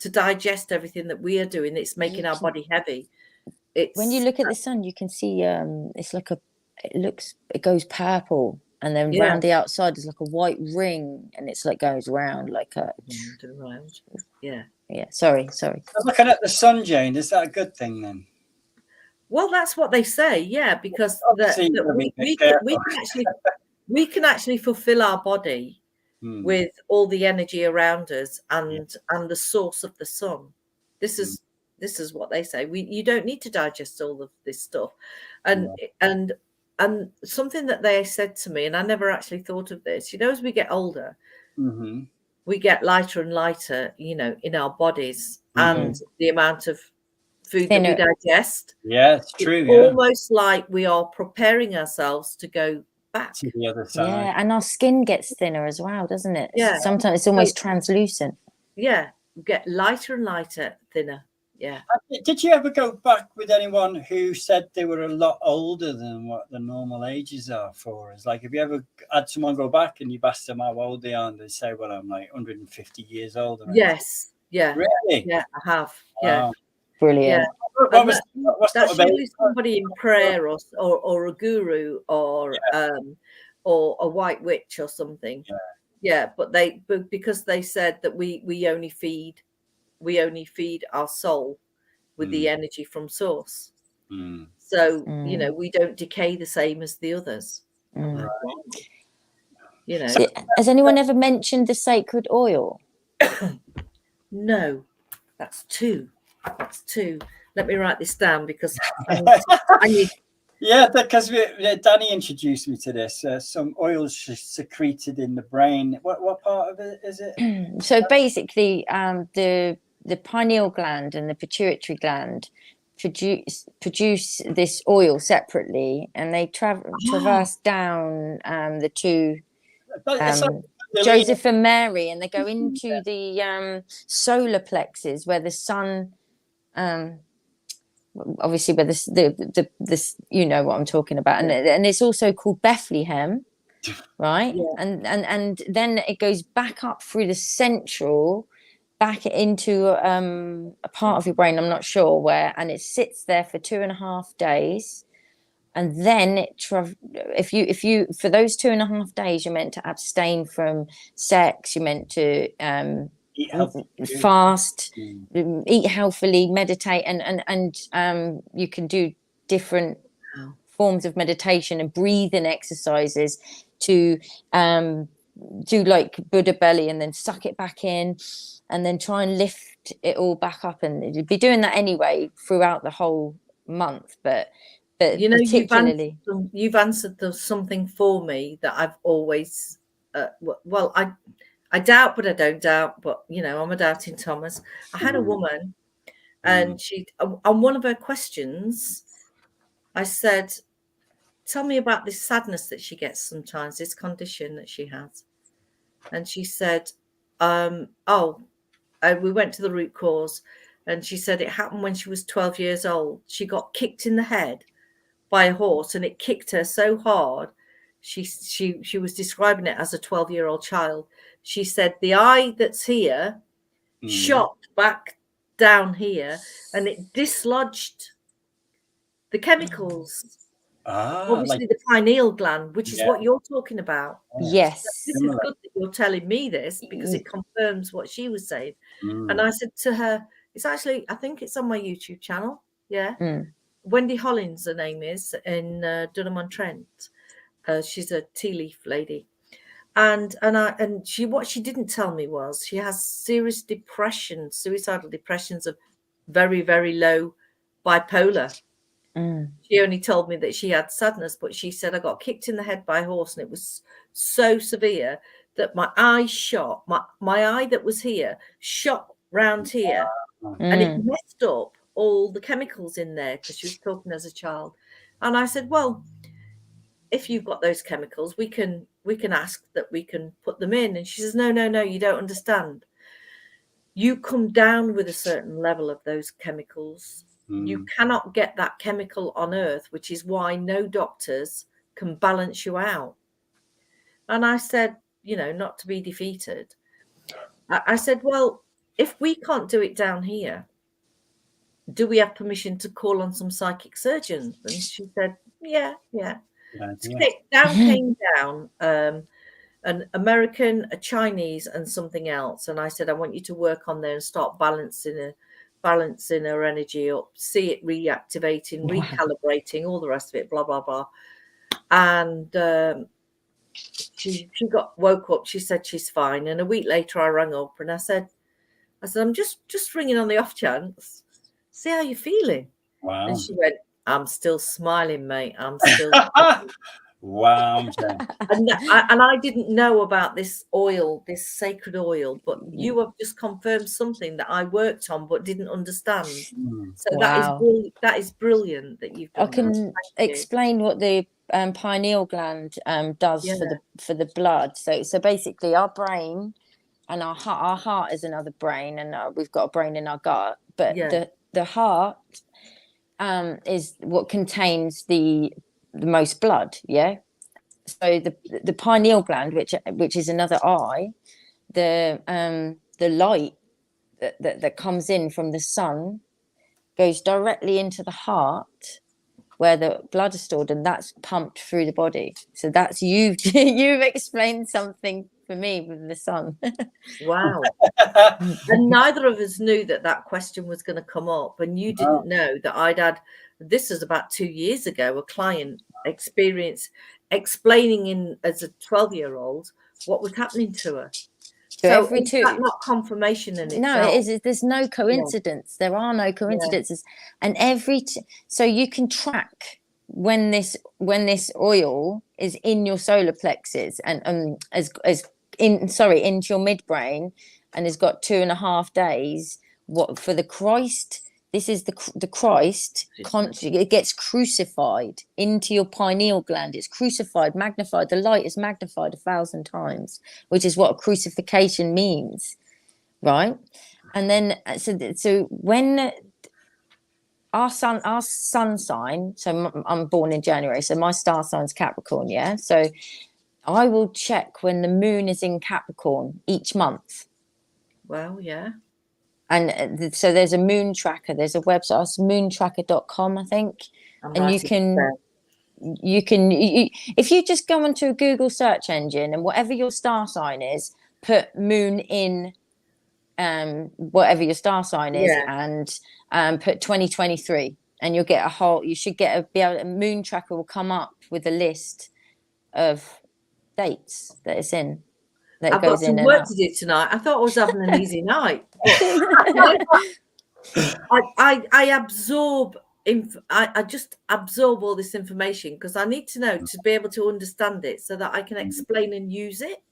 to digest everything that we are doing. It's making our body heavy. When you look at the sun, you can see it's like it goes purple, and then round the outside is like a white ring, and it's like goes round like a round. Yeah. Sorry. Looking at the sun, Jane, is that a good thing then? Well, that's what they say, yeah, because we can actually fulfill our body with all the energy around us and the source of the sun. This is what they say. You don't need to digest all of this stuff, and something that they said to me, and I never actually thought of this. You know, as we get older, we get lighter and lighter, you know, in our bodies, and the amount of food that we digest. Yeah, it's true. Almost like we are preparing ourselves to go back to the other side. Yeah, and our skin gets thinner as well, doesn't it? Yeah. Sometimes it's almost translucent. Yeah, we get lighter and lighter, thinner. Yeah. Did you ever go back with anyone who said they were a lot older than what the normal ages are for us? Like, have you ever had someone go back and you've asked them how old they are, and they say, well, I'm like 150 years old? Yes. Yeah. Really? Yeah, I have. Wow. Yeah. Brilliant. Yeah. That's usually somebody in prayer or a guru or a white witch or something. Yeah, but because they said that we only feed our soul with the energy from source. So you know, we don't decay the same as the others. Right. You know. Has anyone ever mentioned the sacred oil? No, that's two. Let me write this down because I need. Yeah, because Danny introduced me to this. Some oils secreted in the brain. What part of it is it? So basically, the pineal gland and the pituitary gland produce this oil separately, and they traverse down the two. Joseph and Mary, and they go into the solar plexus where the sun obviously where this you know what I'm talking about, and it's also called Bethlehem, right? And then it goes back up through the central, back into a part of your brain, I'm not sure where, and it sits there for 2.5 days. And then if you for those 2.5 days, you're meant to abstain from sex, you're meant to fast, eat healthily, meditate, and you can do different forms of meditation and breathing exercises to do like Buddha belly, and then suck it back in, and then try and lift it all back up. And you'd be doing that anyway throughout the whole month, but you know, particularly you've answered something for me that I've always well, I doubt, but I don't doubt, but you know, I'm a doubting Thomas. I had a woman, and she, on one of her questions, I said, tell me about this sadness that she gets sometimes, this condition that she has. And she said, we went to the root cause, and she said it happened when she was 12 years old. She got kicked in the head by a horse, and it kicked her so hard. She was describing it as a 12-year-old child. She said the eye that's here shot back down here, and it dislodged the chemicals. Obviously, the pineal gland, which is what you're talking about. Yes. So this is good that you're telling me this, because it confirms what she was saying. And I said to her, it's actually, I think it's on my YouTube channel. Yeah. Wendy Hollins, her name is, in Durham-on-Trent. She's a tea leaf lady. And she, what she didn't tell me was she has serious depression, suicidal depressions of very, very low bipolar. She only told me that she had sadness, but she said, I got kicked in the head by a horse, and it was so severe that my eye shot, my eye that was here shot round here, and it messed up all the chemicals in there, because she was talking as a child. And I said, well, if you've got those chemicals, we can ask that we can put them in. And she says, no, you don't understand. You come down with a certain level of those chemicals. You cannot get that chemical on earth, which is why no doctors can balance you out. And I said, you know, not to be defeated. I said, well, if we can't do it down here, do we have permission to call on some psychic surgeons? And she said, yeah. Came down an American, a Chinese, and something else. And I said, I want you to work on there and start balancing her energy up, see it reactivating, recalibrating, all the rest of it, blah, blah, blah. And she woke up. She said she's fine. And a week later, I rang up and I said, I'm just ringing on the off chance. See how you're feeling. Wow. And she went, I'm still smiling, mate. I'm still. Wow. And I didn't know about this oil, this sacred oil, but you have just confirmed something that I worked on but didn't understand. So that is brilliant that you've done. I can explain what the pineal gland does for the blood. So basically, our brain and our heart is another brain, and we've got a brain in our gut, but the heart is what contains the most blood. So the pineal gland, which is another eye, the light that comes in from the sun goes directly into the heart where the blood is stored, and that's pumped through the body. So that's you've explained something for me with the sun. Wow. And neither of us knew that question was going to come up, and you didn't know that I'd had, this was about 2 years ago, a client experience explaining as a 12-year-old what was happening to her. So every is that not confirmation in itself? No, it is. There's no coincidence. There are no coincidences, and so you can track when this oil is in your solar plexus and into your midbrain, and has got 2.5 days. What for the Christ? This is the Christ. It gets crucified into your pineal gland. It's crucified, magnified. The light is magnified 1,000 times, which is what a crucifixion means, right? And then so when our sun sign. So I'm born in January, so my star sign's Capricorn. Yeah, so I will check when the moon is in Capricorn each month. Well, yeah. And so there's a moon tracker. There's a website, it's moontracker.com, I think. And you can if you just go onto a Google search engine and whatever your star sign is, put moon in whatever your star sign is, and put 2023, and you'll get a moon tracker will come up with a list of dates that it's in. I've got some work to do tonight. I thought I was having an easy night. I absorb. I just absorb all this information because I need to know to be able to understand it so that I can explain and use it.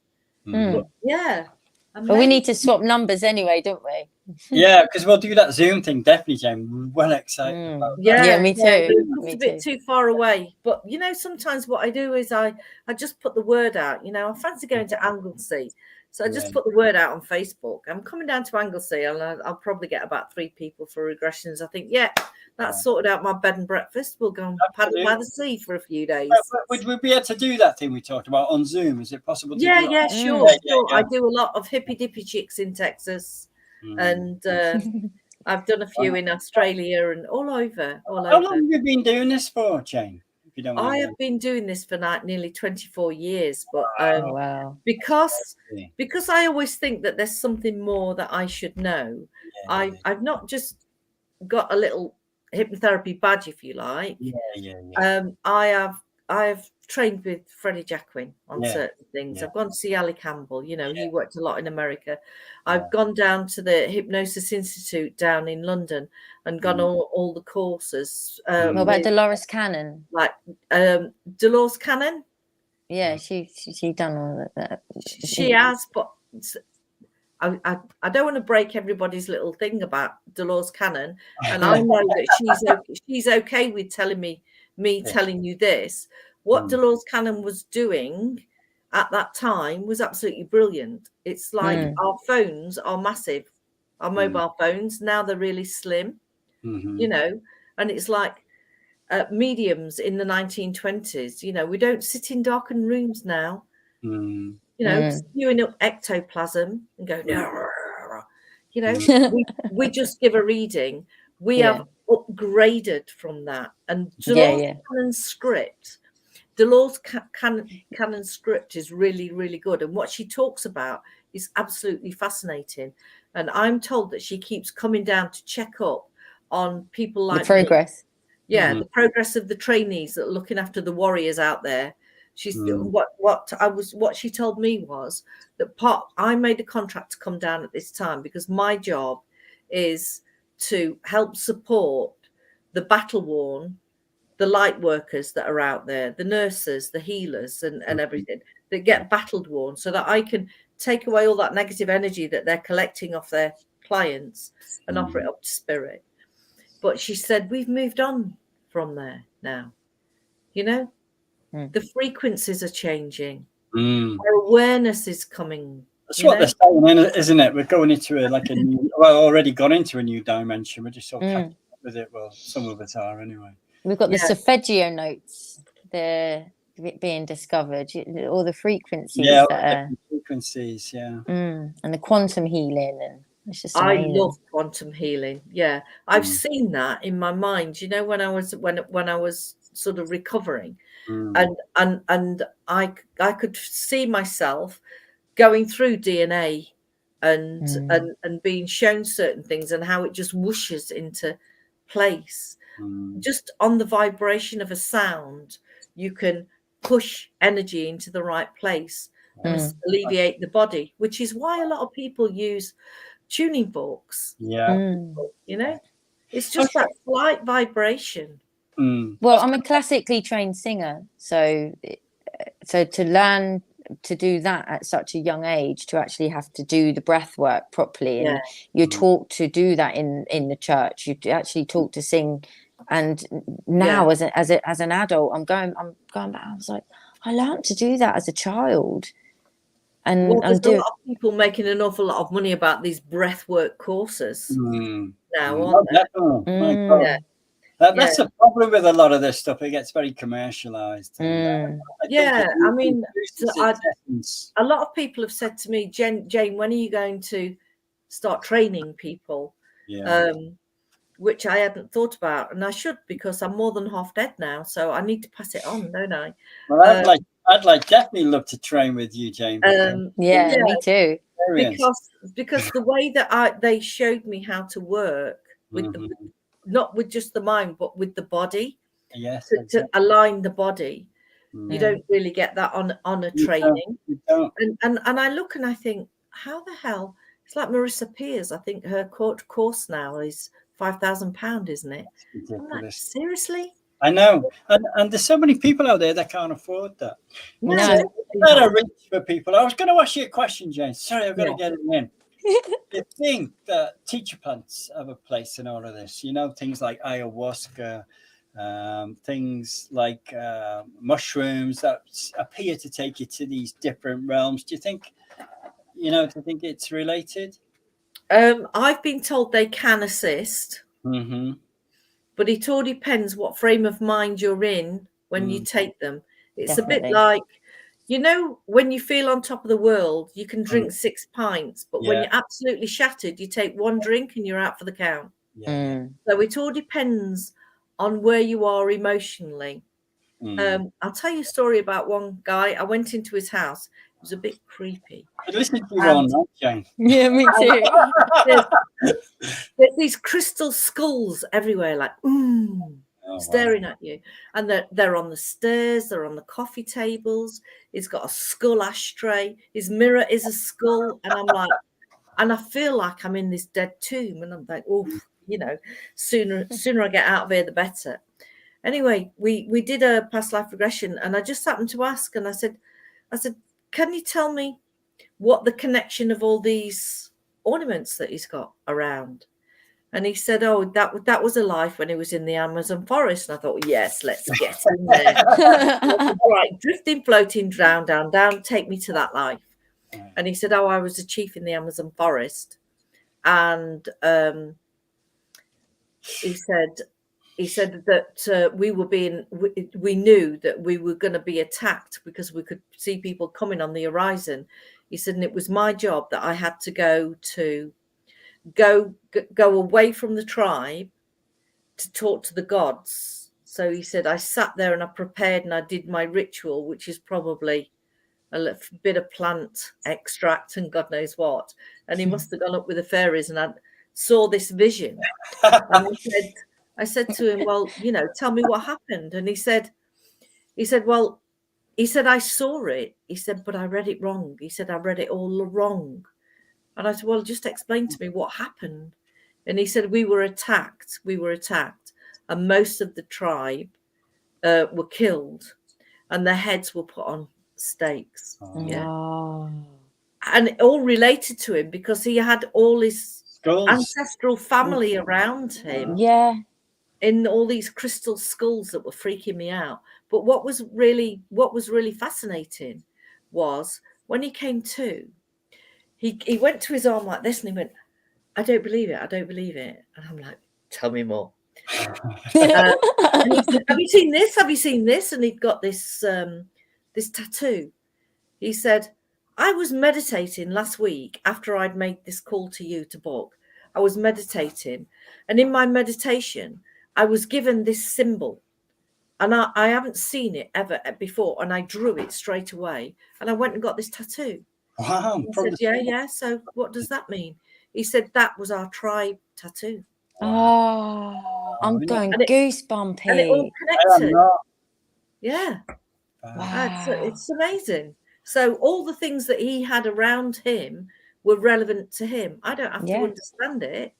But, yeah. But we need to swap numbers anyway, don't we? Yeah, because we'll do that Zoom thing, definitely, Jane. We're well excited about that. Yeah, me too. It's a bit too far away. But, sometimes what I do is I just put the word out. I fancy going to Anglesey. So I just put the word out on Facebook. I'm coming down to Anglesey, and I'll probably get about 3 people for regressions. I think, that's sorted out my bed and breakfast. We'll go and paddle by the sea for a few days. Would we be able to do that thing we talked about on Zoom? Is it possible to do that? Yeah, sure. I do a lot of hippy dippy chicks in Texas, and I've done a few in Australia and all over. How long have you been doing this for, Jane? I have been doing this for nearly 24 years, but because I always think that there's something more that I should know. I've not just got a little hypnotherapy badge, if you like. I have trained with Freddie Jacquin on certain things. I've gone to see Ali Campbell. He worked a lot in America. I've gone down to the Hypnosis Institute down in London and gone all the courses. What about Dolores Cannon? Like Dolores Cannon? Yeah, she done all of that. She has, but I don't want to break everybody's little thing about Dolores Cannon, and I know that she's okay with telling me telling you this. What Dolores Cannon was doing at that time was absolutely brilliant. It's like our phones are massive, our mobile phones now they're really slim, and it's like mediums in the 1920s. We don't sit in darkened rooms now. Spewing up ectoplasm and go, we just give a reading. We have upgraded from that. And Dolores Cannon's script, Dolores Cannon's script is really, really good. And what she talks about is absolutely fascinating. And I'm told that she keeps coming down to check up on people like the progress. The progress of the trainees that are looking after the warriors out there. She's what she told me was that I made a contract to come down at this time because my job is to help support the battle worn, the light workers that are out there, the nurses, the healers, and everything that get battled worn, so that I can take away all that negative energy that they're collecting off their clients and offer it up to spirit. But she said we've moved on from there now, The frequencies are changing. Our awareness is coming. That's what they're saying, isn't it? We're going into already gone into a new dimension. We're just sort of catching up with it. Well, some of us are anyway. We've got the solfeggio notes. They're being discovered. All the frequencies. Frequencies. Yeah. And the quantum healing, and it's just amazing. I love quantum healing. Yeah, I've seen that in my mind. When I was sort of recovering. And I could see myself going through DNA and being shown certain things and how it just whooshes into place. Just on the vibration of a sound, you can push energy into the right place and alleviate the body, which is why a lot of people use tuning forks. It's just that slight vibration. Well, I'm a classically trained singer, so to learn to do that at such a young age, to actually have to do the breath work properly, and you're taught to do that in the church. You actually taught to sing, and now as an adult, I'm going back. I was like, I learned to do that as a child, and there's a lot of people making an awful lot of money about these breath work courses now, aren't there? That's the problem with a lot of this stuff. It gets very commercialized. Mm. I mean, a lot of people have said to me, Jane, when are you going to start training people? Yeah. Which I hadn't thought about, and I should, because I'm more than half dead now, so I need to pass it on, don't I? Well, I'd definitely love to train with you, Jane. Yeah, me too. Because the way that they showed me how to work with not with just the mind, but with the body. Yes, to align the body. You don't really get that on a training. You don't. And I look and I think, how the hell? It's like Marissa Peers. I think her course now is £5,000, isn't it? I'm like, seriously? I know. And there's so many people out there that can't afford that. No. It's not a reach for people. I was going to ask you a question, Jane. Sorry, I've got to get it in. You think that teacher plants have a place in all of this? You know, things like ayahuasca, things like mushrooms that appear to take you to these different realms. Do you think it's related? I've been told they can assist, but it all depends what frame of mind you're in when you take them. It's a bit like, you know, when you feel on top of the world, you can drink 6 pints, but when you're absolutely shattered, you take 1 drink and you're out for the count. So it all depends on where you are emotionally. I'll tell you a story about one guy. I went into his house. It was a bit creepy. Listen to you all night, Jane. Yeah, me too. There's these crystal skulls everywhere, like staring at you, and they're on the stairs, they're on the coffee tables. He's got a skull ashtray. His mirror is a skull, and I'm like, and I feel like I'm in this dead tomb, and I'm like, oh, you know, sooner I get out of here, the better. Anyway, we did a past life regression, and I just happened to ask, and I said, can you tell me what the connection of all these ornaments that he's got around? And he said, oh, that was a life when he was in the Amazon forest. And I thought, yes, let's get in there. Right, drifting, floating, down, take me to that life. And he said, oh, I was a chief in the Amazon forest. And he said that we knew that we were going to be attacked because we could see people coming on the horizon. He said, and it was my job that I had to go away from the tribe to talk to the gods. So he said, I sat there and I prepared and I did my ritual, which is probably a bit of plant extract and God knows what. And he must have gone up with the fairies, and I saw this vision. And I said to him, well, you know, tell me what happened. And he said, I saw it. He said, but I read it wrong. He said, I read it all wrong. And I said, well, just explain to me what happened. And he said, we were attacked. And most of the tribe were killed, and their heads were put on stakes. And it all related to him because he had all his ancestral family around him. Yeah. In all these crystal skulls that were freaking me out. But what was really fascinating was when he came to, he went to his arm like this and he went, I don't believe it. And I'm like, tell me more. And he said, have you seen this? And he'd got this tattoo. He said, I was meditating last week after I'd made this call to you to book. I was meditating, and in my meditation, I was given this symbol, and I haven't seen it ever before, and I drew it straight away, and I went and got this tattoo. Wow. He said, yeah. So what does that mean? He said, that was our tribe tattoo. Oh, I'm going goosebumpy. And it all connected. Yeah. Wow. It's amazing. So all the things that he had around him were relevant to him. I don't have to understand it.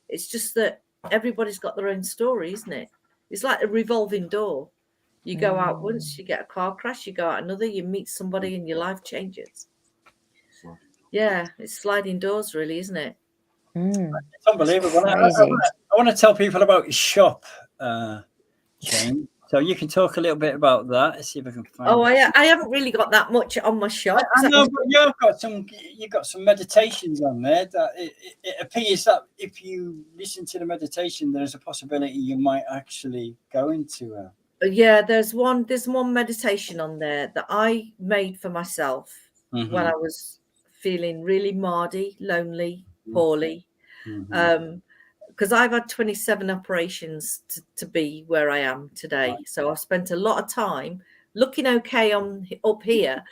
It's just that everybody's got their own story, isn't it? It's like a revolving door. You go out once, you get a car crash, you go out another, you meet somebody and your life changes. Yeah, it's sliding doors really, isn't it? It's unbelievable. I want to tell people about your shop, Jane. So you can talk a little bit about that. Let's see if I can find. Oh, I haven't really got that much on my shop. I know, but you've got some meditations on there. That it appears that if you listen to the meditation, there's a possibility you might actually go into. Yeah, there's one meditation on there that I made for myself when I was feeling really mardy, lonely, poorly. Because I've had 27 operations to be where I am today. Right. So I've spent a lot of time looking okay up here,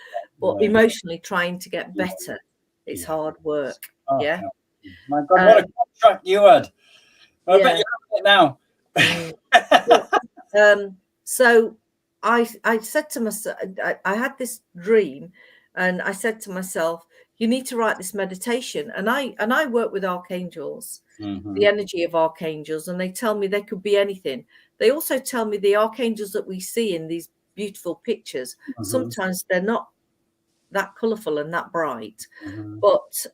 but emotionally trying to get better. It's hard work. Oh, yeah. My God, what a contract you had. I bet you have it now. So I said to myself, I had this dream, and I said to myself, you need to write this meditation. And I work with archangels, the energy of archangels, and they tell me they could be anything. They also tell me the archangels that we see in these beautiful pictures, sometimes they're not that colorful and that bright. But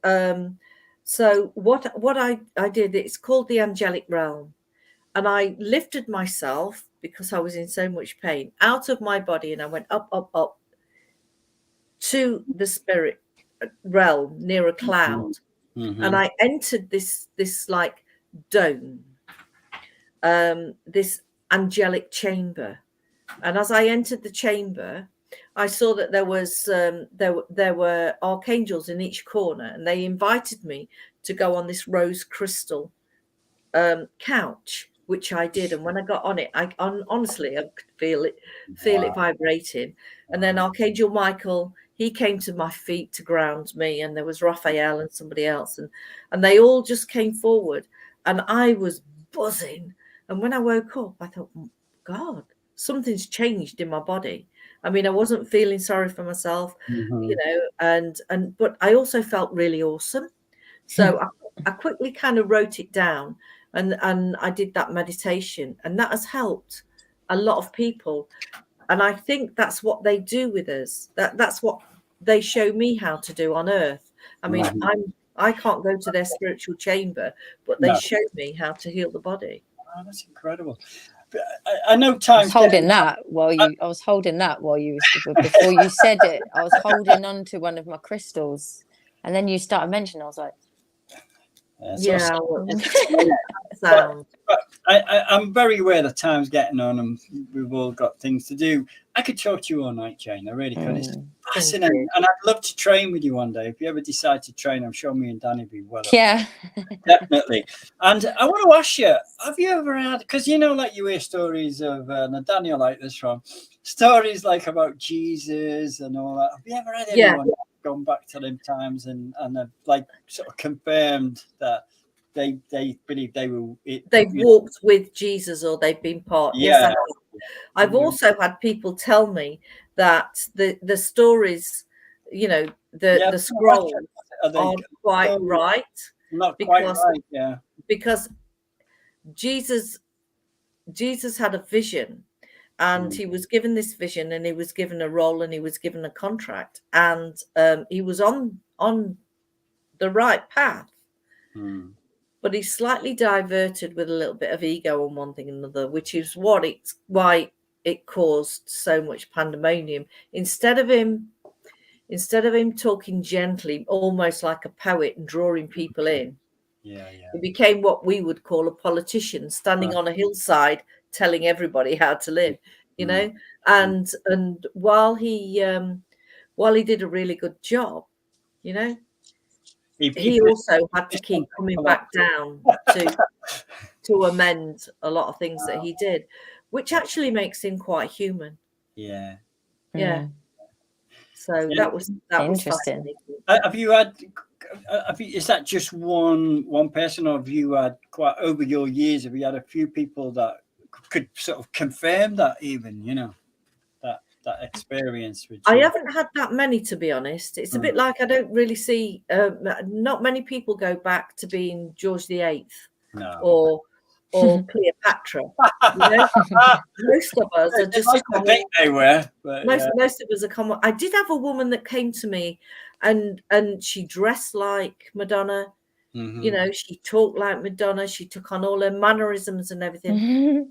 so what I did, it's called the angelic realm. And I lifted myself, because I was in so much pain, out of my body, and I went up, up, up to the spirit realm near a cloud. And I entered this like dome, this angelic chamber. And as I entered the chamber, I saw that there were archangels in each corner, and they invited me to go on this rose crystal couch, which I did. And when I got on it, honestly, I could feel it vibrating. And then Archangel Michael, he came to my feet to ground me, and there was Raphael and somebody else, and they all just came forward, and I was buzzing. And when I woke up, I thought, oh, God, something's changed in my body. I mean, I wasn't feeling sorry for myself, you know, but I also felt really awesome. So I quickly kind of wrote it down, and I did that meditation, and that has helped a lot of people. And I think that's what they do with us. That's what they show me how to do on earth. I mean, I can't go to their spiritual chamber, but they showed me how to heal the body. Oh, that's incredible. I know times. I was holding that while you before you said it. I was holding on to one of my crystals, and then you started mentioning. I was like, I'm very aware that time's getting on, and we've all got things to do. I could talk to you all night, Jane. I really could. It's fascinating, and I'd love to train with you one day. If you ever decide to train, I'm sure me and Danny be well. Yeah, definitely. And I want to ask you: have you ever had? Because you know, like you hear stories of Daniel like this from stories like about Jesus and all that. Have you ever had anyone gone back to them times and like sort of confirmed that they believe they've walked with Jesus, or they've been part? Yes, I've also had people tell me that the stories, you know, the scrolls aren't quite right. Not quite right, because Jesus had a vision, and he was given this vision, and he was given a role, and he was given a contract, and he was on the right path. But he's slightly diverted with a little bit of ego on one thing and another, which is why it caused so much pandemonium. Instead of him talking gently, almost like a poet, and drawing people in, he became what we would call a politician, standing on a hillside telling everybody how to live, you know. And while he did a really good job, you know, he also had to keep coming back down to amend a lot of things that he did, which actually makes him quite human. Yeah. So that was interesting. Have you had? Is that just one person, or have you had quite over your years? Have you had a few people that could sort of confirm that, even, you know, that experience? I haven't had that many, to be honest. It's a bit like I don't really see. Not many people go back to being George VIII or Cleopatra. You know? Most of us are just. They were. But, most of us are common. I did have a woman that came to me, and she dressed like Madonna. You know, she talked like Madonna. She took on all her mannerisms and everything.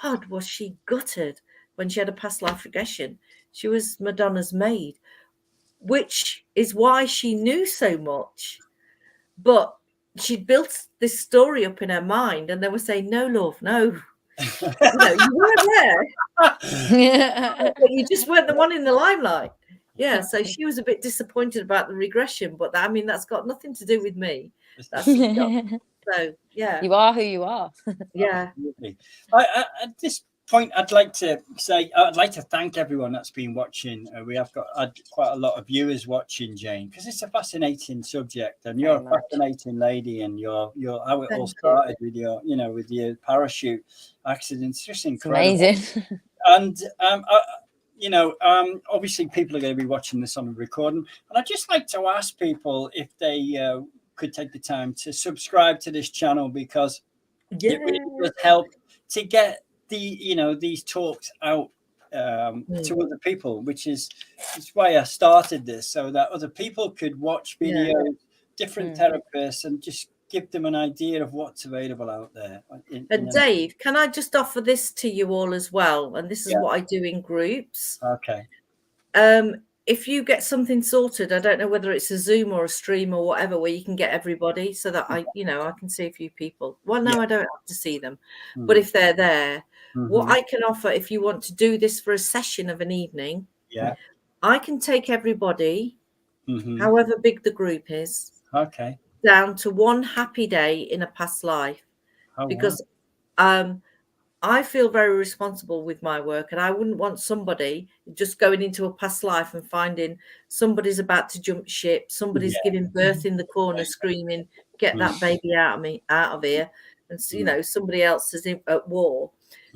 God, was she gutted when she had a past life regression. She was Madonna's maid, which is why she knew so much. But she'd built this story up in her mind, and they were saying, no, love, no. You weren't there. But you just weren't the one in the limelight. Yeah, so she was a bit disappointed about the regression, but that's got nothing to do with me. That's so yeah. You are who you are. Yeah. At this point, I'd like to thank everyone that's been watching. We have got quite a lot of viewers watching, Jane, because it's a fascinating subject, and you're a fascinating lady, and your how it all started with your parachute accident. It's just incredible. It's amazing. And obviously people are going to be watching this on a recording, and I'd just like to ask people if they could take the time to subscribe to this channel, because it really does help to get these talks out to other people, which is why I started this, so that other people could watch videos, different therapists, and just give them an idea of what's available out there. Dave, can I just offer this to you all as well? And this is what I do in groups. Okay. If you get something sorted, I don't know whether it's a Zoom or a stream or whatever, where you can get everybody, so that I can see a few people. Well, no, I don't have to see them, but if they're there, what I can offer, if you want to do this for a session of an evening, I can take everybody, however big the group is, down to one happy day in a past life, because I feel very responsible with my work, and I wouldn't want somebody just going into a past life and finding somebody's about to jump ship, somebody's giving birth in the corner screaming, get that baby out of here, and somebody else is at war.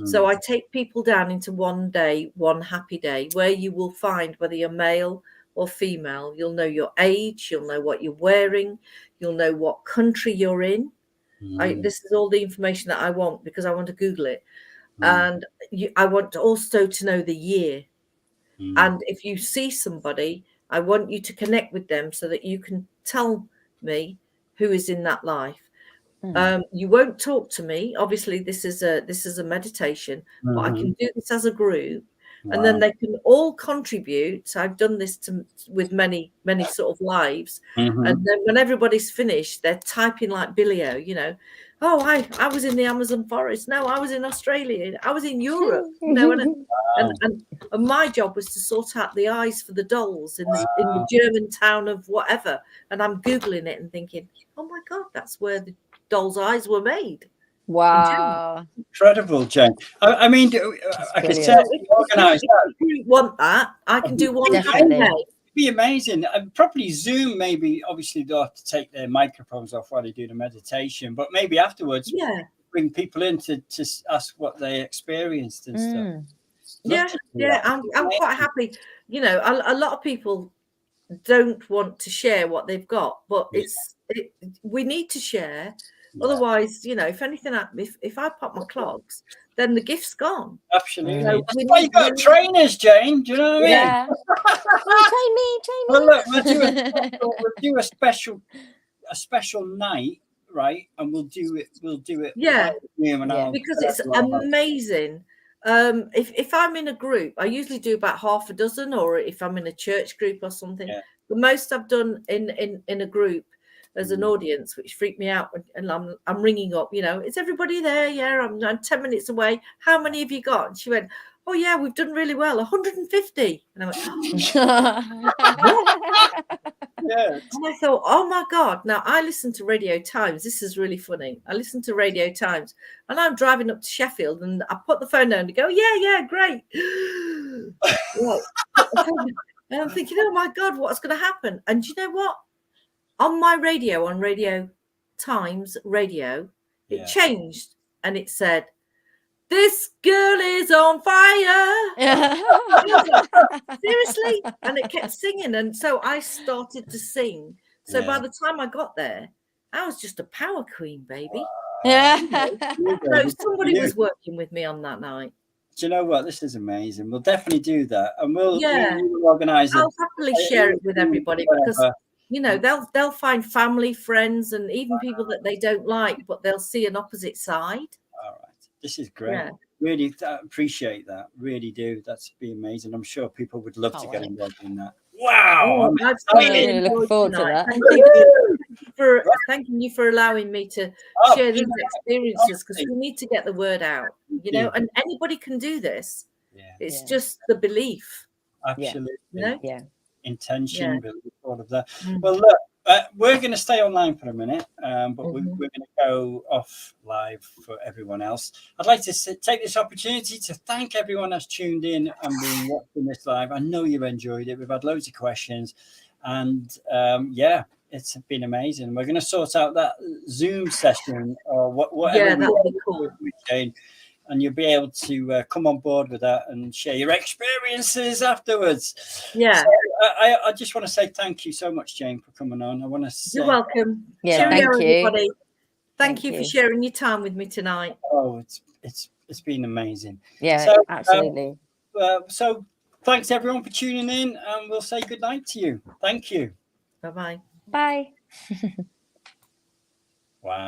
So I take people down into one day, one happy day, where you will find whether you're male or female. You'll know your age, you'll know what you're wearing, you'll know what country you're in. This is all the information that I want, because I want to Google it. And I want also to know the year. And if you see somebody, I want you to connect with them so that you can tell me who is in that life. You won't talk to me. Obviously, this is a meditation, but I can do this as a group. And then they can all contribute. So I've done this with many sort of lives. And then when everybody's finished, they're typing like Billy-O, oh, I was in the Amazon forest. No, I was in Australia. I was in Europe. And my job was to sort out the eyes for the dolls in the German town of whatever. And I'm Googling it and thinking, oh my God, that's where the dolls' eyes were made. Wow. Incredible, Jane. I mean, I could say organise that. If you want that, I can do one Definitely. day. It'd be amazing. Probably Zoom, maybe. Obviously, they'll have to take their microphones off while they do the meditation, but maybe afterwards, bring people in to ask what they experienced and stuff. I'm quite happy. A lot of people don't want to share what they've got, but we need to share. Otherwise, if anything, if I pop my clogs, then the gift's gone. Absolutely. That's why you got trainers, Jane. Do you know what I mean? Yeah. Train me. Well, look, we'll do a special night, right? And we'll do it. Yeah. Because it's amazing. If I'm in a group, I usually do about half a dozen, or if I'm in a church group or something. The most I've done in a group as an audience, which freaked me out, and I'm ringing up, is everybody there? Yeah, I'm 10 minutes away. How many have you got? And she went, oh yeah, we've done really well, 150. And I went, And I thought, oh my God. Now I listen to Radio Times. This is really funny. I listen to Radio Times, and I'm driving up to Sheffield, and I put the phone down and go, yeah, great. And I'm thinking, oh my God, what's going to happen? And you know what? On my radio, on Radio Times radio, it changed, and it said, this girl is on fire. Seriously? And it kept singing. And so I started to sing. So by the time I got there, I was just a power queen, baby. So somebody was working with me on that night. Do you know what? This is amazing. We'll definitely do that. And we'll organise it. I'll happily share it with everybody, because they'll find family, friends, and even people that they don't like, but they'll see an opposite side. All right. This is great. really appreciate that. Really do. That's be amazing. I'm sure people would love to get involved in that. Wow. I'm really looking forward to that. Thanking you for allowing me to share these experiences, because we need to get the word out, you know, and anybody can do this. It's just the belief. Absolutely. Yeah. Intention, belief, all of that. Well, look, we're going to stay online for a minute, but we're going to go off live for everyone else. I'd like to take this opportunity to thank everyone that's tuned in and been watching this live. I know you've enjoyed it. We've had loads of questions, and it's been amazing. We're going to sort out that Zoom session or whatever. Yeah, that would be cool. And you'll be able to come on board with that and share your experiences afterwards. Yeah. So, I just want to say thank you so much, Jane, for coming on. I want to say you're welcome. Yeah, Cheerio, thank you. everybody. Thank you for sharing your time with me tonight. Oh, it's been amazing. Yeah, so, absolutely. So thanks everyone for tuning in, and we'll say good night to you. Thank you. Bye-bye. Bye. Wow.